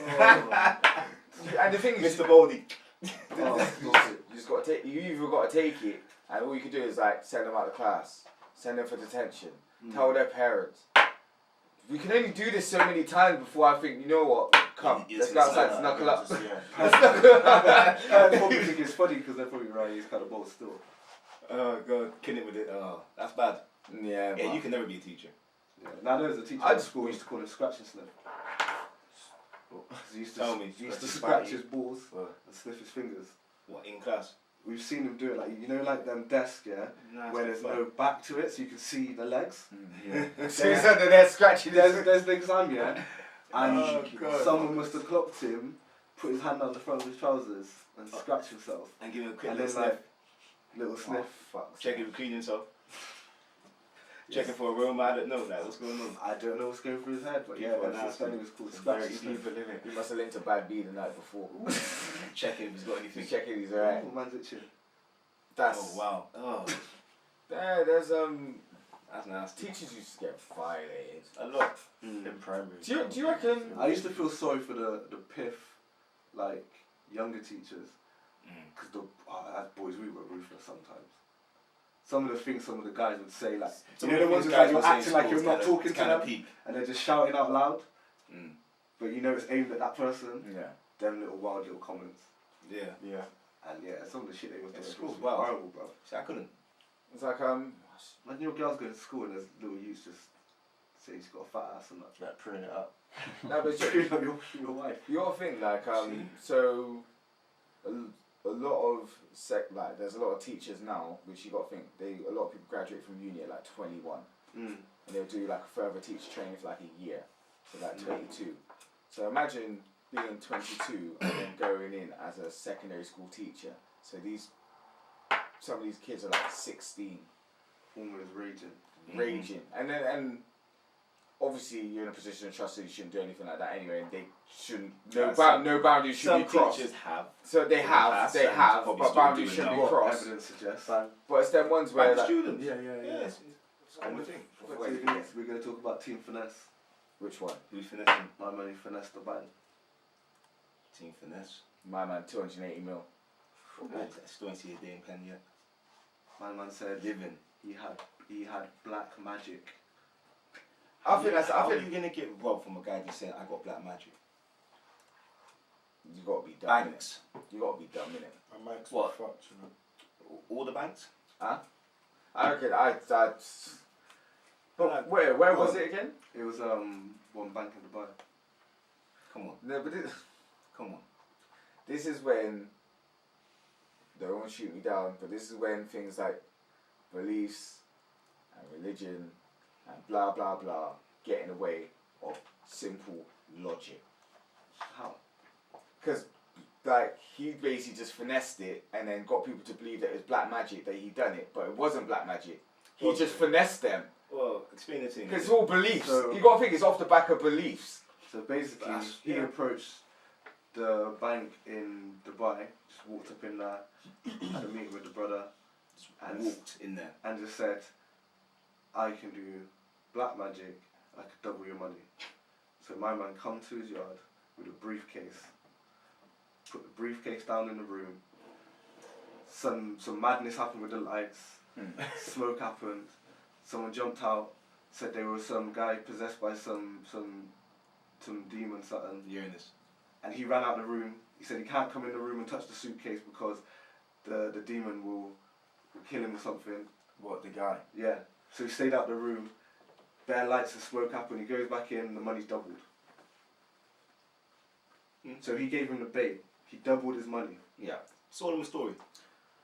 And the thing is, Mr. Baldy. you just got to take. You either got to take it, and all you can do is like send them out of class, send them for detention, tell their parents. We can only do this so many times before I think, you know what? Come, Yes, let's go it's outside, like knuckle up. Yeah. I probably think it's funny because they're probably right. He's kind of bold still. Oh god, killing with it. Oh, that's bad. Yeah, Yeah, man. you can never be a teacher. Yeah. Now there's a teacher I at just- school we used to call him Scratch and Sniff. He used to, Tell me. he used to Scratch scratch his his balls Well, and sniff his fingers. What, in class? We've seen him do it like, you know, like them desks, yeah, Nah, where there's no back to it, so you can see the legs. So you said that they're scratching There's the exam, yeah, and Oh, God. someone must have clocked him, put his hand on the front of his trousers and scratched himself, And give him a quick and little then sniff. like little sniff. Fuck. Check if he cleaned himself. Checking for a room. I don't know. Like, what's going on? I don't know what's going through his head, but yeah, People are that's his nasty. name was called Very Scratchy Sniff. people in it. He must have linked to Bad B the night before. Checking if he's got anything. He's checking he's alright. Oh, man's itching. That's Oh wow. Oh, there's that's nasty. teachers used to get violated. A lot. In primary. Do you reckon? I used to feel sorry for the piff, like younger teachers, because as boys we were ruthless sometimes. Some of the things some of the guys would say, like Some you of know the these ones guys that you're would say in acting like school you're not to talking to kind of them, peep. and they're just shouting out loud, Mm. but you know it's aimed at that person. Yeah. Them little wild little comments, Yeah. Yeah. and yeah, some of the shit they was Yeah, doing school's was wild. horrible, bro. See, I couldn't. It's like Imagine your girl's going to school and there's little youths just saying she's got a fat ass and that. Like printing it up. no, but it's Screwing up your wife. you gotta think like so a lot of like there's a lot of teachers now which you gotta think a lot of people graduate from uni at like 21 and they'll do like a further teacher training for like a year, so like 22. So imagine being 22 and then going in as a secondary school teacher. So some of these kids are like 16. Almost raging. Raging, and obviously you're in a position of trust, so you shouldn't do anything like that anyway, and they shouldn't. No boundaries should Some be crossed. teachers have. So they have, probably but still boundaries doing shouldn't that. be What crossed. evidence suggests. But it's them ones where Like like, students. Yeah. Yeah, it's a common thing. So we're going to talk about Team Finesse. which one? Who's finessing? My money finesse the bank. Team finesse. My man, 280 mil. I still ain't see a day in pen yet. My man said Living. he had black magic. I think that's. I How are think you gonna get robbed from a guy just saying I got black magic? you gotta be dumb. Banks. You gotta be dumb innit? And Mike's What? fucked, you know. All the banks? I reckon but where was it again? It was one bank in Dubai. Come on, No, but come on. this is when they won't shoot me down. But this is when things like beliefs and religion and blah blah blah get in the way of simple logic. How? Because like he basically just finessed it and then got people to believe that it was black magic that he done it, but it wasn't black magic. He Okay. just finessed them Well, explain it to me. because it's all beliefs. So- You got to think it's off the back of beliefs. So basically, That's- he yeah. approached the bank in Dubai, just walked up in there, had a meeting with the brother, And walked in there. and just said, I can do black magic, I could double your money. So my man come to his yard with a briefcase, put the briefcase down in the room, some madness happened with the lights, smoke happened, someone jumped out, said there was some guy possessed by some demon something, Uranus. and he ran out the room. He said he can't come in the room and touch the suitcase because the demon will kill him or something. What, the guy? Yeah. So he stayed out the room, bare lights and smoke happened, he goes back in, the money's doubled. So he gave him the bait, he doubled his money. Yeah. Solomon's story.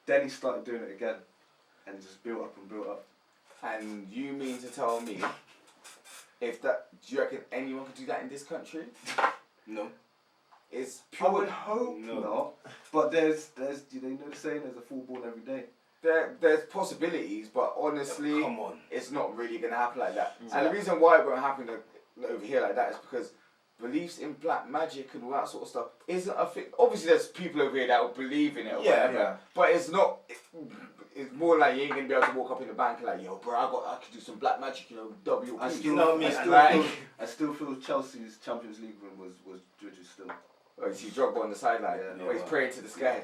Then he started doing it again, and it just built up and built up. And you mean to tell me if that? Do you reckon anyone could do that in this country? No. It's I would pure. hope No. not, but there's do they know the saying, there's a fool born every day? There's possibilities, but honestly, Come on. it's not really gonna happen like that. Mm. And the reason why it won't happen over here like that is because beliefs in black magic and all that sort of stuff isn't a thing. Obviously, there's people over here that will believe in it or Yeah, whatever, yeah. but it's not. It's more like you ain't gonna be able to walk up in the bank and like, yo, bro, I could do some black magic, double your I piece. still, know what I mean? I still feel Chelsea's Champions League win was Juju still. Oh, you see Drogba on the sideline. Yeah, oh, he's yeah. praying to the sky.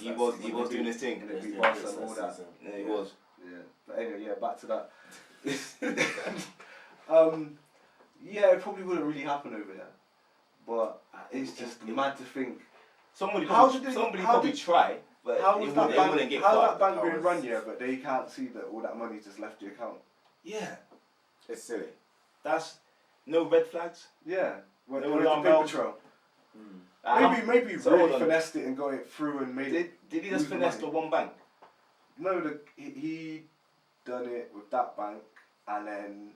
He was doing his thing. And they beat Yeah, Barca and all that. Yeah, he was. Yeah. But anyway, yeah, back to that. Yeah, it probably wouldn't really happen over here. But it's just mad to think. Somebody How probably, did they- somebody how probably did- try, but How it was that wouldn't bank? get How's far. that bank being That run was- here? But they can't see that all that money's just left the account. Yeah. It's silly. That's no red flags. Yeah. When No with alarm the paper bells. trail. Uh, Maybe he so really hold on. finessed it and got it through and made it. Did he just lose the finesse money. the one bank? No, he done it with that bank, and then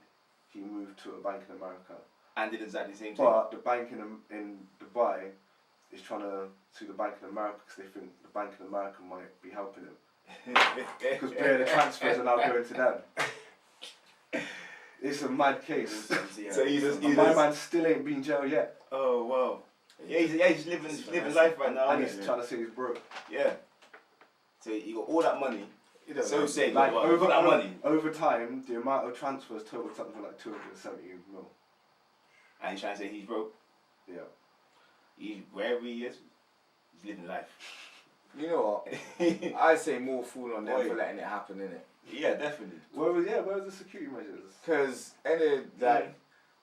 he moved to a bank in America. And did exactly the same thing. But the bank in Dubai is trying to sue the bank in America because they think the bank in America might be helping him. Because the transfers are now going to them. It's a mad case. So he's just, And my man still ain't been jailed yet. oh wow. Yeah, he's living life right now. And isn't he's he? trying to say he's broke. Yeah. So you got all that money. He doesn't So know. say Like all that money, over time, the amount of transfers totaled something like 270 mil. and he's trying to say he's broke. Yeah. He wherever he is, he's living life. You know what? I say more fool on them Oi. for letting it happen, innit? Yeah, definitely. Where was the security measures? Because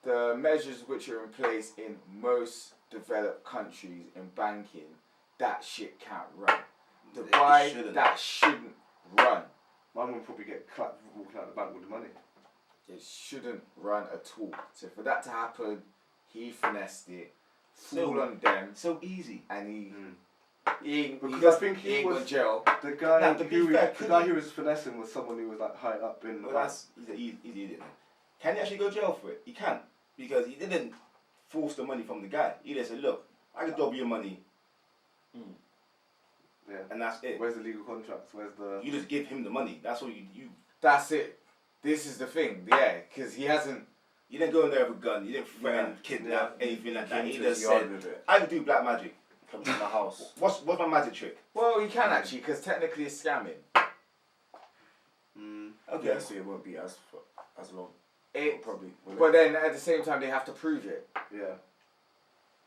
the measures which are in place in most developed countries in banking, that shit can't run. Dubai, shouldn't. that shouldn't run. My mum probably get clapped walking out the bank with the money. It shouldn't run at all. So for that to happen, he finessed it, fool So- on them, So easy. and he ain't, Because I think he he ain't was got jail. the guy. Now, to be fair, The guy who was finessing was someone who was like high up in the Well, bank. he's an idiot. Can he actually go to jail for it? He can't, because he didn't force the money from the guy. He just said, look, I can double your money, Yeah. and that's it. Where's the legal contracts? Where's the? You just give him the money. That's all you. That's it. This is the thing, yeah, because he hasn't. You didn't go in there with a gun. You didn't threaten, kidnap, anything like that. Came He to his just yard said, with it. I can do black magic. Come to my house. What's my magic trick? Well, he can actually, because technically it's scamming. Okay. Yeah, so it won't be as long. It, Probably. but then at the same time they have to prove it. Yeah.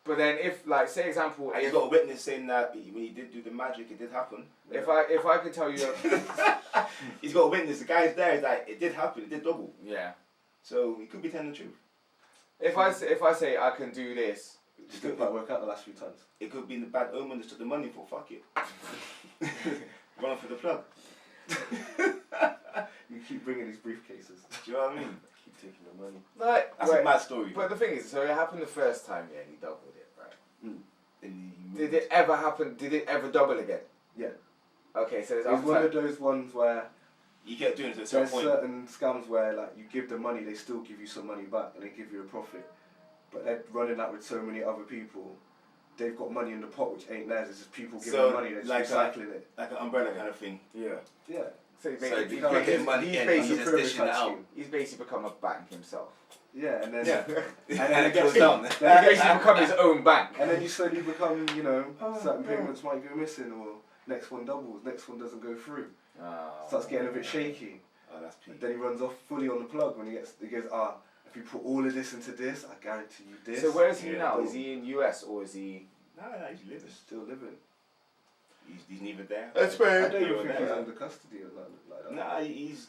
But then if, like, say example, And he's if, got a witness saying that when he did do the magic, it did happen. if I could tell you, He's got a witness. The guy's there. He's like, it did happen. It did double. yeah, So he could be telling the truth. if I say I can do this, Just didn't quite work out the last few times. It could be the bad omen that took the money for fuck it. Run for the plug. You keep bringing these briefcases. Do you know what I mean? Keep taking the money. like, That's right, a mad story. but the thing is, so it happened the first time, yeah, and he doubled it, right? Then he Did it ever happen? Did it ever double again? Yeah. Okay, so there's It's other one time. of those ones where He kept doing it to a certain there's point. certain scams where like you give them money, they still give you some money back and they give you a profit. But they're running that with so many other people. They've got money in the pot which ain't theirs. It's just people giving So, them money. They're just like recycling it. Like an umbrella kind of thing. Yeah. Yeah. So he's So basically, you can't get money he's in and basically, you just dishing it out. he's basically become a bank himself. Yeah, and then Yeah. and And then it goes down. He's basically become his own bank. and then you slowly become, you know, certain payments might go missing or next one doubles, next one doesn't go through. Starts getting a bit shaky. Oh, that's peak. Then he runs off fully on the plug when he goes, if you put all of this into this, I guarantee you this. So where is he Yeah. now? Is he in US or is he? No, he's living. Still living. He's neither there. I don't Neither even think there. he's under custody or like that. Nah, he's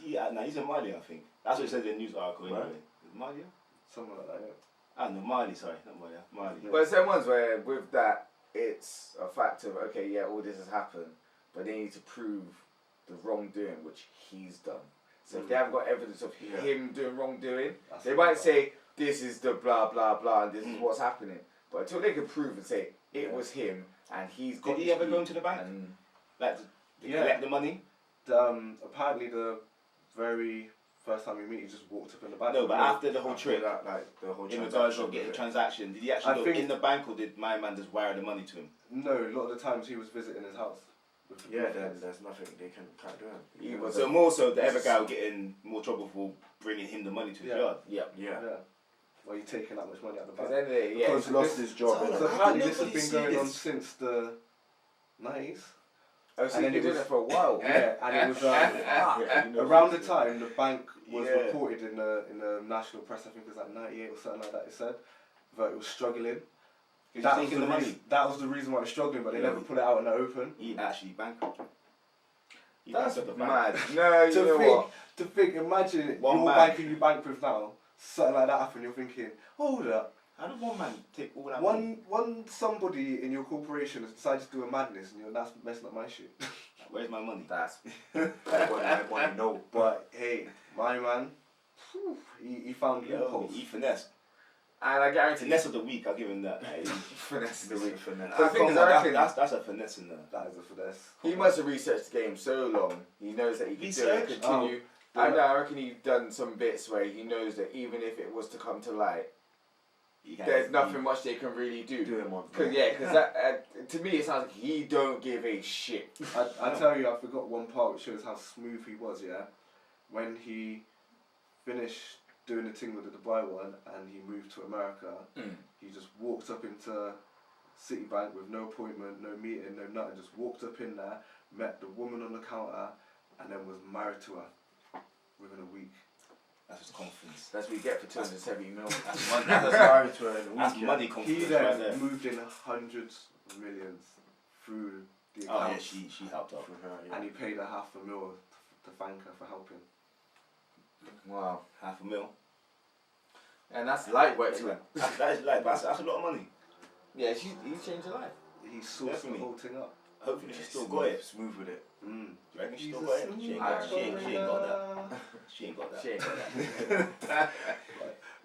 in Mali, I think. That's what it said in the news article Where? anyway. Mali? Something like that, yeah. Ah, no, Mali, sorry, not Mali. Mali. Yeah. But it's them ones where with that it's a fact of okay, yeah, all this has happened, but they need to prove the wrongdoing which he's done. So if they haven't got evidence of Yeah. him doing wrongdoing, That's they the might part. say this is the blah blah blah and this is what's happening. But until they can prove and say it Yeah. was him and he's got Did he this ever beat go into the bank? and Like, to Yeah. collect the money? Apparently the very first time we meet, he just walked up in the bank. No, but after the whole After trip, that, like the whole in regards transaction of getting with it. transaction, did he I actually go think- in the bank or did my man just wire the money to him? No, a lot of the times he was visiting his house. With the Yeah, then briefcase. there's nothing they can't do. He was So more so, the other guy will get in more trouble for bringing him the money to his Yeah. yard. yeah. Yeah. Yeah. Why are you taking that much money out of the Because bank? then they, yeah, Because He lost this- his job. So- innit? So How apparently can this has nobody been see going on this? since the 90s. oh, so and he's then been it doing was- it for a while. Yeah, and it was Yeah, you know, around the time the bank was Yeah. reported in the national press. I think it was like 98 or something like that. It said that it was struggling. He's That was, taking the the money. reason, that was the reason why it was struggling, but they Yeah. never put it out in the open. He actually bankrupt. He That's bankrupt the mad. bank. No, you know what? To think, imagine One your man. bank and you bank with now, something like that happened. You're thinking, hold up, How did one man take all that money? one somebody in your corporation has decided to do a madness, and that's messing up my shit. Where's my money? That's I want to know. But hey, my man, whew, he found Yo, loopholes. he finessed. and I guarantee Finesse of the week, I'll give him that. finesse the week. finesse. The thing is, I reckon That's a finesse in there. That is a finesse. he must have researched the game so long. He knows that he can do it, Research? continue. Oh. I reckon he's done some bits where he knows that even if it was to come to light, He can- there's nothing much they can really do. Do him on. Because that to me it sounds like he don't give a shit. I tell you, I forgot one part which shows how smooth he was. Yeah, when he finished doing the thing with the Dubai one, and he moved to America. He just walked up into Citibank with no appointment, no meeting, no nothing. Just walked up in there, met the woman on the counter, and then was married to her within a week. That's just confidence. That's what you get for 270 mil. That's money. That's married to her in a That's weekend. money He confidence then right there. moved in hundreds of millions through the Oh yeah, accounts, she helped out. For her, yeah. and he paid her $500,000 to thank her for helping. Wow. $500,000. And that's light work to him. That is like, that's a lot of money. Yeah, he changed her life. He sourced Definitely. the whole thing up. Hopefully she still got it. Smooth with it. Do you reckon she He's still a got it? smooth She ain't got that. She ain't got that. She ain't got that.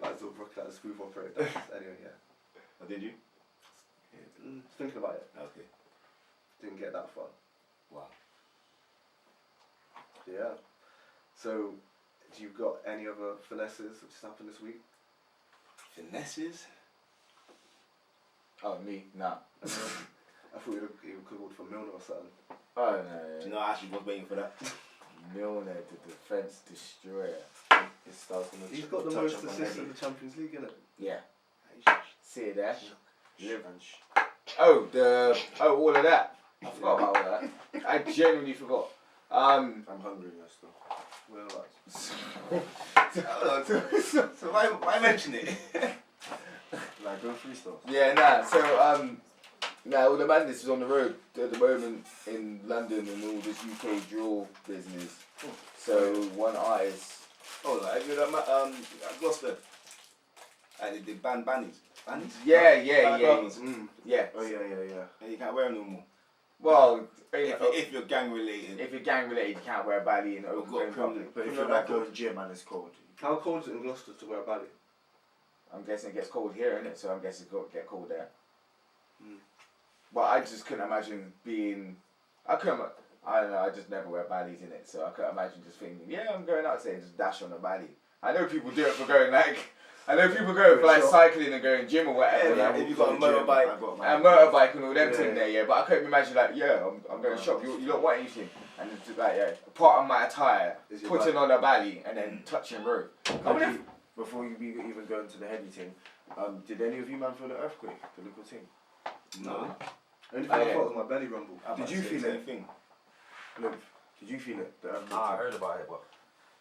Like Zilbrook, like a smooth operator. Anyway, yeah. Oh, did you? Thinking about it, Okay. didn't get that far. Wow. Yeah. So, do you got any other finesses which has happened this week? Finesses? Oh, me? Nah. I thought you were called for Milner or something. Oh, Do no. you know, I actually was waiting for that. Milner, the defence destroyer. It starts gonna He's got the touch most up on assists in Eddie. the Champions League, innit? Yeah. See it there? Live. And All of that. I forgot about all that. I genuinely forgot. I'm hungry now still. Well, like, So why mention it? Like, go freestyle. Yeah, all the madness is on the road at the moment in London and all this UK drill business. So one artist. Oh, like, you know, at Gloucester. And they banned bannies. Bannies? Yeah. yeah. Oh yeah. And you can't wear them no more. Well, If you're gang related. if you're gang related, you can't wear a bally in Got open public. But if Criminal you're like record. going gym and it's cold. How cold is it in Gloucester to wear a bally? I'm guessing it gets cold here, innit? So I'm guessing it get cold there. Mm. But I just couldn't imagine being. I don't know. I just never wear ballies in it, so I couldn't imagine just thinking, yeah, I'm going out today and just dash on a bally. I know people do it for going like. I know people go for like cycling and going gym or whatever. Yeah, like, if you got a motorbike. and motorbike and all them things there, yeah. But I couldn't imagine like, yeah, I'm going to shop. You don't want anything, and it's just like, yeah, part of my attire, Is your putting on a bally and then touching road. Before you even go into the heavy thing, did any of you man feel the earthquake, the little thing? No. Only thing Oh, I yeah. felt was my belly rumble. Did you feel it? Thing. Look, did you feel it? The earthquake? Nah, I heard about it, but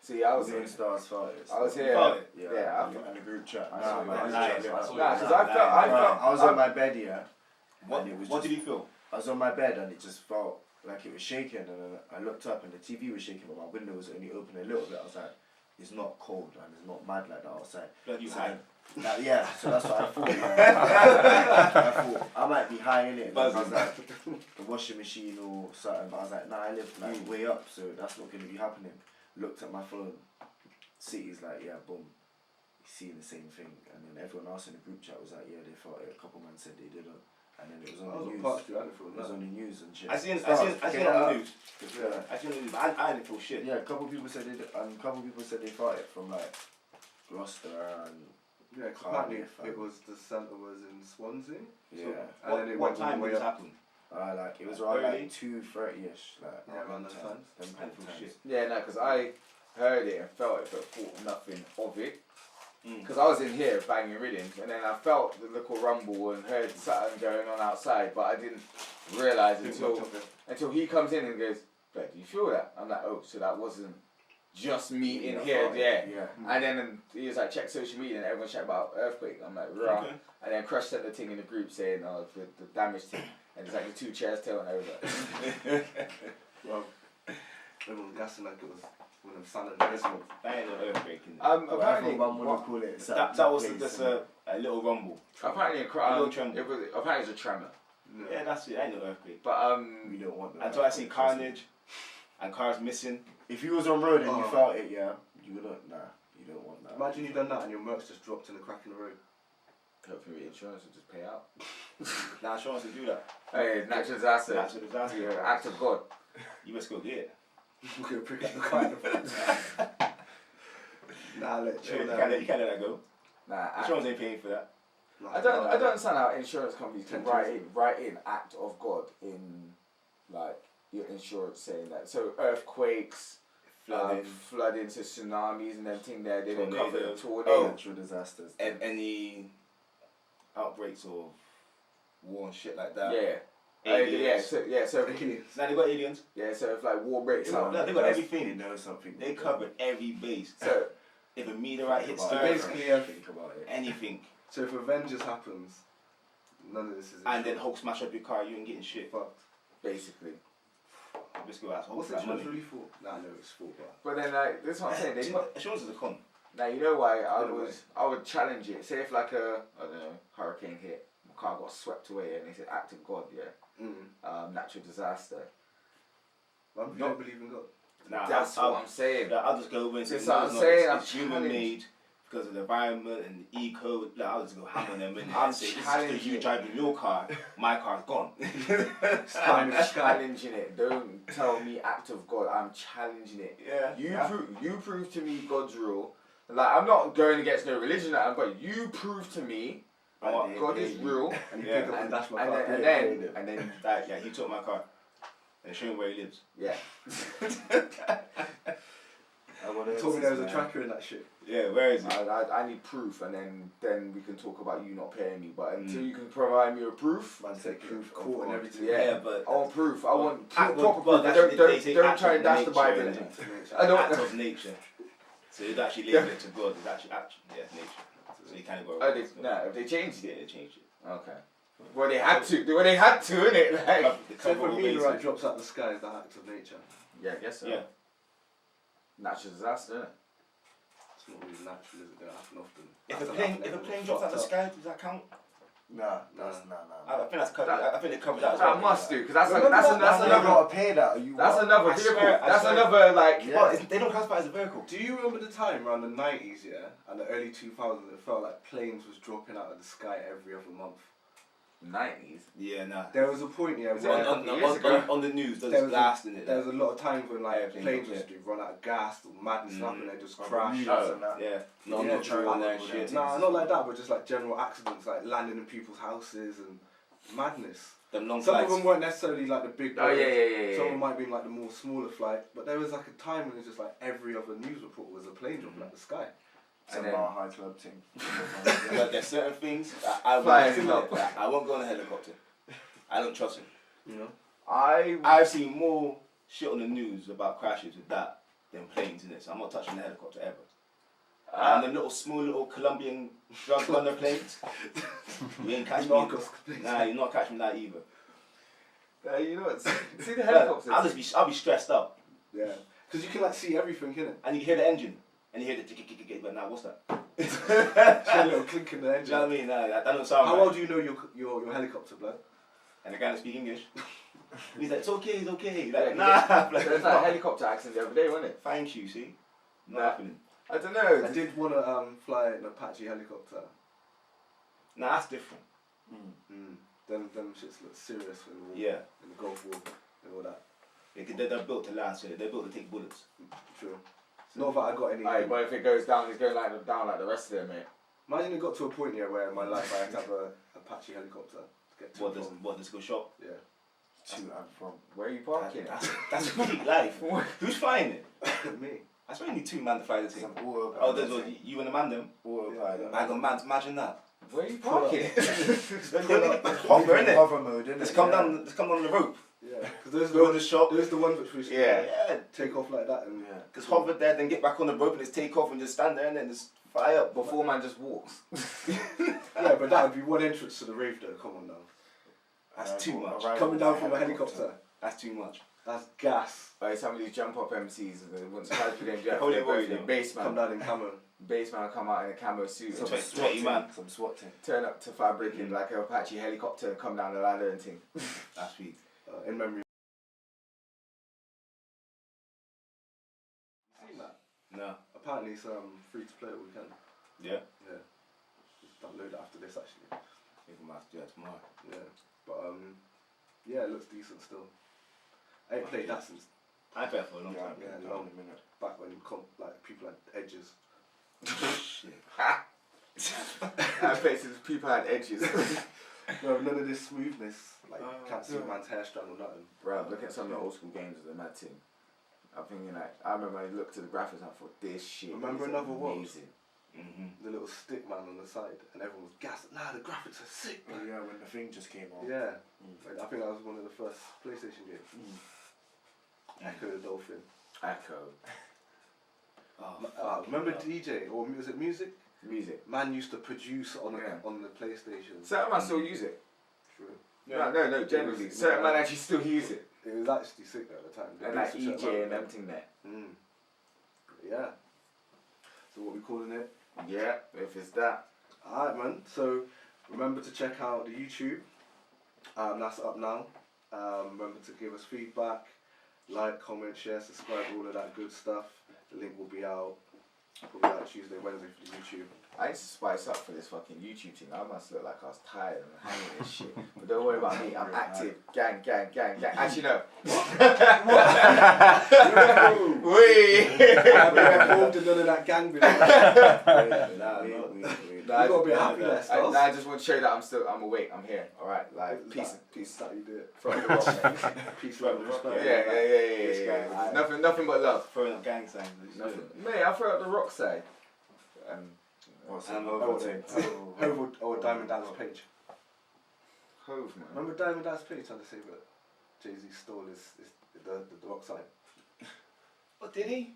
See, I was Me here. and Stars felt it. I was here. Felt it? Yeah, and the group chat. I Nah, saw it, man, I it's saw it, just- I saw it. Nah, because I was on my bed, yeah. What, And it was what just- did you feel? I was on my bed and it just felt like it was shaking, and then I looked up and the TV was shaking, but my window was only open a little bit. I was like, it's not cold and it's not mad like that outside. Blood you So high. then- yeah, so that's what I thought. I thought I might be high in it. I was Buzzing. like, the washing machine or something. But I was like, nah, I live like way up, so that's not going to be happening. Looked at my phone. City's like, yeah, boom. Seeing the same thing, and then everyone else in the group chat was like, yeah, they felt it. A couple man said they didn't, and then it was I on the was on news. Park Street, I didn't feel It was that. on the news and shit. I seen it Stars, on get the up. news. Yeah. I seen it on the news, but I didn't feel shit. Yeah, a couple people said they did, and a couple people said they felt it from like Gloucester and Yeah, 'cause Cardiff apparently it was the centre was in Swansea. yeah. And then it What went all time the way did this up. happen? Like it was around Early? like 2:30ish, like Yeah, around those times. Them I kind didn't of feel times. shit. Yeah, no, because I heard it and felt it, but thought nothing of it. Mm. Because I was in here banging rhythms, and then I felt the little rumble and heard something going on outside, but I didn't realise until he comes in and goes, "But do you feel that?" I'm like, "Oh, so that wasn't just me in Yeah, here, felt yeah." it, yeah. And then he was like, "Check social media," and everyone chat about earthquake. I'm like, "Right." Okay. And then Krush sent the thing in the group saying, "Oh, the damage thing," and it's like the 2 chairs tilting over. Well, everyone gassing like it was one of San Andreas. That ain't no earthquake. innit? Apparently, one would call it. that was just a little rumble. apparently, little tremble. apparently it's a tremor. Yeah, that's it. Ain't no earthquake. But We don't want that. Until I see carnage and cars missing. If you was on road and you Oh. felt it, yeah, you wouldn't. Nah, you don't want that. Imagine you done that and your merch just dropped in a crack in the road. hopefully, insurance will just pay out. Nah, insurance to do that. Hey, natural disaster. Natural disaster. Yeah, act of God. You must go get it. Look at a prick at the car in the front. Nah, let You chill can't down. let that go. Nah, Insurance ain't paying for that. Nah, I don't understand how insurance companies can 10,000. write in act of God in like your insurance saying that. So earthquakes, flooding, so tsunamis and everything there. They don't cover the Tornadoes. tornado. Natural disasters. Any outbreaks of war and shit like that. Yeah. Aliens. So Now they got aliens. yeah, so if like war breaks out, They got They everything. know something. They covered every base. so If a meteorite hits Think the about it. Earth, Basically, Think about it. anything, So if Avengers happens, none of this is. and then Hulk smash up your car, you ain't getting shit. fucked. basically. Let's go out. What's insurance really for? Nah, no, it's for. But then like this is what I'm saying. They put, Insurance is a con. now you know why I would challenge it. Say if like a I don't know hurricane hit, my car got swept away, and they said act of God, natural disaster. You don't believe in God? Nah, That's what I'm saying. I'll just go over and say, That's no, what it's I'm not. saying, It's I'm human challenged. made because of the environment and the eco. Like, I'll just go ham on them and I'm say, this is challenging because you it. driving your car, my car's gone. I'm challenging it. Don't tell me act of God. I'm challenging it. Yeah. You prove to me God's rule. Like I'm not going against no religion, but you prove to me God is real. And you Yeah. pick up and dash my And car. then Like, yeah, he took my car and show him where he lives. yeah. You told me there was a tracker in that shit. Yeah, where is he? I need proof, and then we can talk about you not paying me. But until you can provide me with proof, Man said proof, court and everything. yeah, but I want proof. I want Act- proper but proof. that's- they say Don't act try of and dash the nature, Bible. innit? I don't. Act of nature. So you'd actually leave it to God. It's actually nature. So you kind of go. If they changed Yeah, it, they changed it. okay. Well, they had to. Innit? Like, So if a meteorite drops out the sky, is that act of nature? yeah, I guess so. Yeah. Natural disaster, innit? It's not really natural, is it? It don't happen often. If a plane drops out the sky, does that count? Nah. I think that's covered. I think they covered that. as That well. must do, because that's Remember that's that? You another. gotta pay that. Or you That's what? another I vehicle. swear- I That's swear. another like. Yeah. But they don't classify it as a vehicle. Do you remember the time around the 90s, yeah, and the early 2000s, it felt like planes was dropping out of the sky every other month? 90s. Yeah, nah. There was a point, yeah, Was it where On the news, There there's was blasting it. there was a lot of times when like Yeah, planes yeah. just run out of gas or madness and stuff and they just crash. Yeah, no, I'm Yeah, not true on there and shit. Nah, not like that, but just like general accidents, like landing in people's houses and madness. Them long Some of flights. them weren't necessarily like the big Oh ones. yeah. Some of them might be like the more smaller flight, but there was like a time when it was just like every other news report was a plane dropping out the sky. Some then- Mile High Club thing. But there's certain things that I Flying won't. up. I won't go on a helicopter. I don't trust him. You know? I've seen more shit on the news about crashes with that than planes in it, so I'm not touching the helicopter ever. And the little small little Colombian drug gunner planes, you ain't catch me. Narcos. Nah, you're not catching that either. You know what? See the helicopters. I'll be stressed up, Yeah. Because you can like see everything, innit? and you hear the engine, and you hear the tick, but now what's that? See a little clink in the Do engine. you know what I mean? Nah, that don't sound How right. well do you know your helicopter, blood? And the guy that speak English, he's like, it's okay. Yeah, Like, nah. There's that helicopter accident the other day, wasn't it? Thank you. See, not Nah. happening. I don't know. I did want to fly an Apache helicopter. Nah, that's different. Them shits look serious in the war, Yeah, in the Gulf War and all that. they're built to land, so they're built to take bullets. True. Not that I got any. Alright, but if it goes down, it's going down like the rest of them, mate. Imagine it got to a point here where in my life I had to have a Apache helicopter to get to. What does go shop? Yeah. To and from. Where are you parking? That's peak life. Who's flying it? Me. That's only 2 man to fly the thing. Some autopilot. Oh, there's what, you and the man them. Autopilot. I got man. Imagine that. Where are you parking? Hover, innit? Hover mode, innit? Let's come down. Let's come down the rope. Yeah. Because those Build a shop. Those the ones which we should Yeah. take off like that and. Yeah. Just hover there, then get back on the rope and just take off and just stand there and then just fly up. Before man just walks. Yeah, but that would be one entrance to the rave though. Come on now. That's too much. Coming down from a helicopter. That's too much. That's gas. Like some of these jump up MCs, and once I them do Holy their moly, birthday, though. bass Come man, down in camo. bass man come out in a camo suit, Some and SWAT team, man. Some SWAT team. turn up to Fabric in like a Apache helicopter and come down the ladder and thing. That's sweet. In memory. Seen that? No. Apparently it's free to play all weekend. Yeah. Yeah. Just download it after this actually. Maybe I might have to do that tomorrow. Yeah. But yeah, it looks decent still. I ain't played that since I played for a long time. Yeah, Down in a minute. back when like people had edges. Shit. That places people had edges. No, none of this smoothness. Like can't see a man's hair strand or nothing. Bro, look at some of the old school games as a mad team. I'm thinking like, I remember I looked at the graphics and I thought, this shit Remember is another what? amazing. The little stick man on the side, and everyone was gassed. Nah, the graphics are sick. Oh, yeah, when the thing just came out. Yeah, I think that was one of the first PlayStation games. Echo the Dolphin. Echo. Remember DJ or was it music? Music. Man used to produce on Yeah. on the PlayStation. Certain man still use it. True. No, generally. Certain man actually still use it. It was actually sick at the time. And like EJ and everything there. Yeah. So what we calling it? Yeah, if it's that. Alright man, so remember to check out the YouTube. That's up now. Remember to give us feedback, like, comment, share, subscribe, all of that good stuff. The link will be out probably like Tuesday, Wednesday for the YouTube. I need to spice up for this fucking YouTube thing. I must look like I was tired and hanging this shit. But don't worry about me, I'm active. Gang. Actually no. Wee! I've been involved in none of that gang business. You gotta be happy there, Stylz. I just want to show you that I'm awake, I'm here. Alright, like peace. That's how you do it. From the rock. Peace, love, and respect. Yeah. Nothing but love. Throwing up gang signs. Nothing. Mate, I throw out the rock side. Hove or Diamond Dallas Page. Hove, man. Remember Diamond Dallas Page trying to say that Jay-Z stole the rock side? What did he?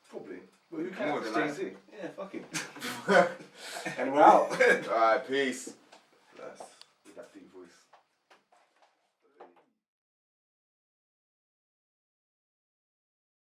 Probably. Well, who More cares? than Jay-Z. Yeah, fuck him. And we're out. Alright, peace.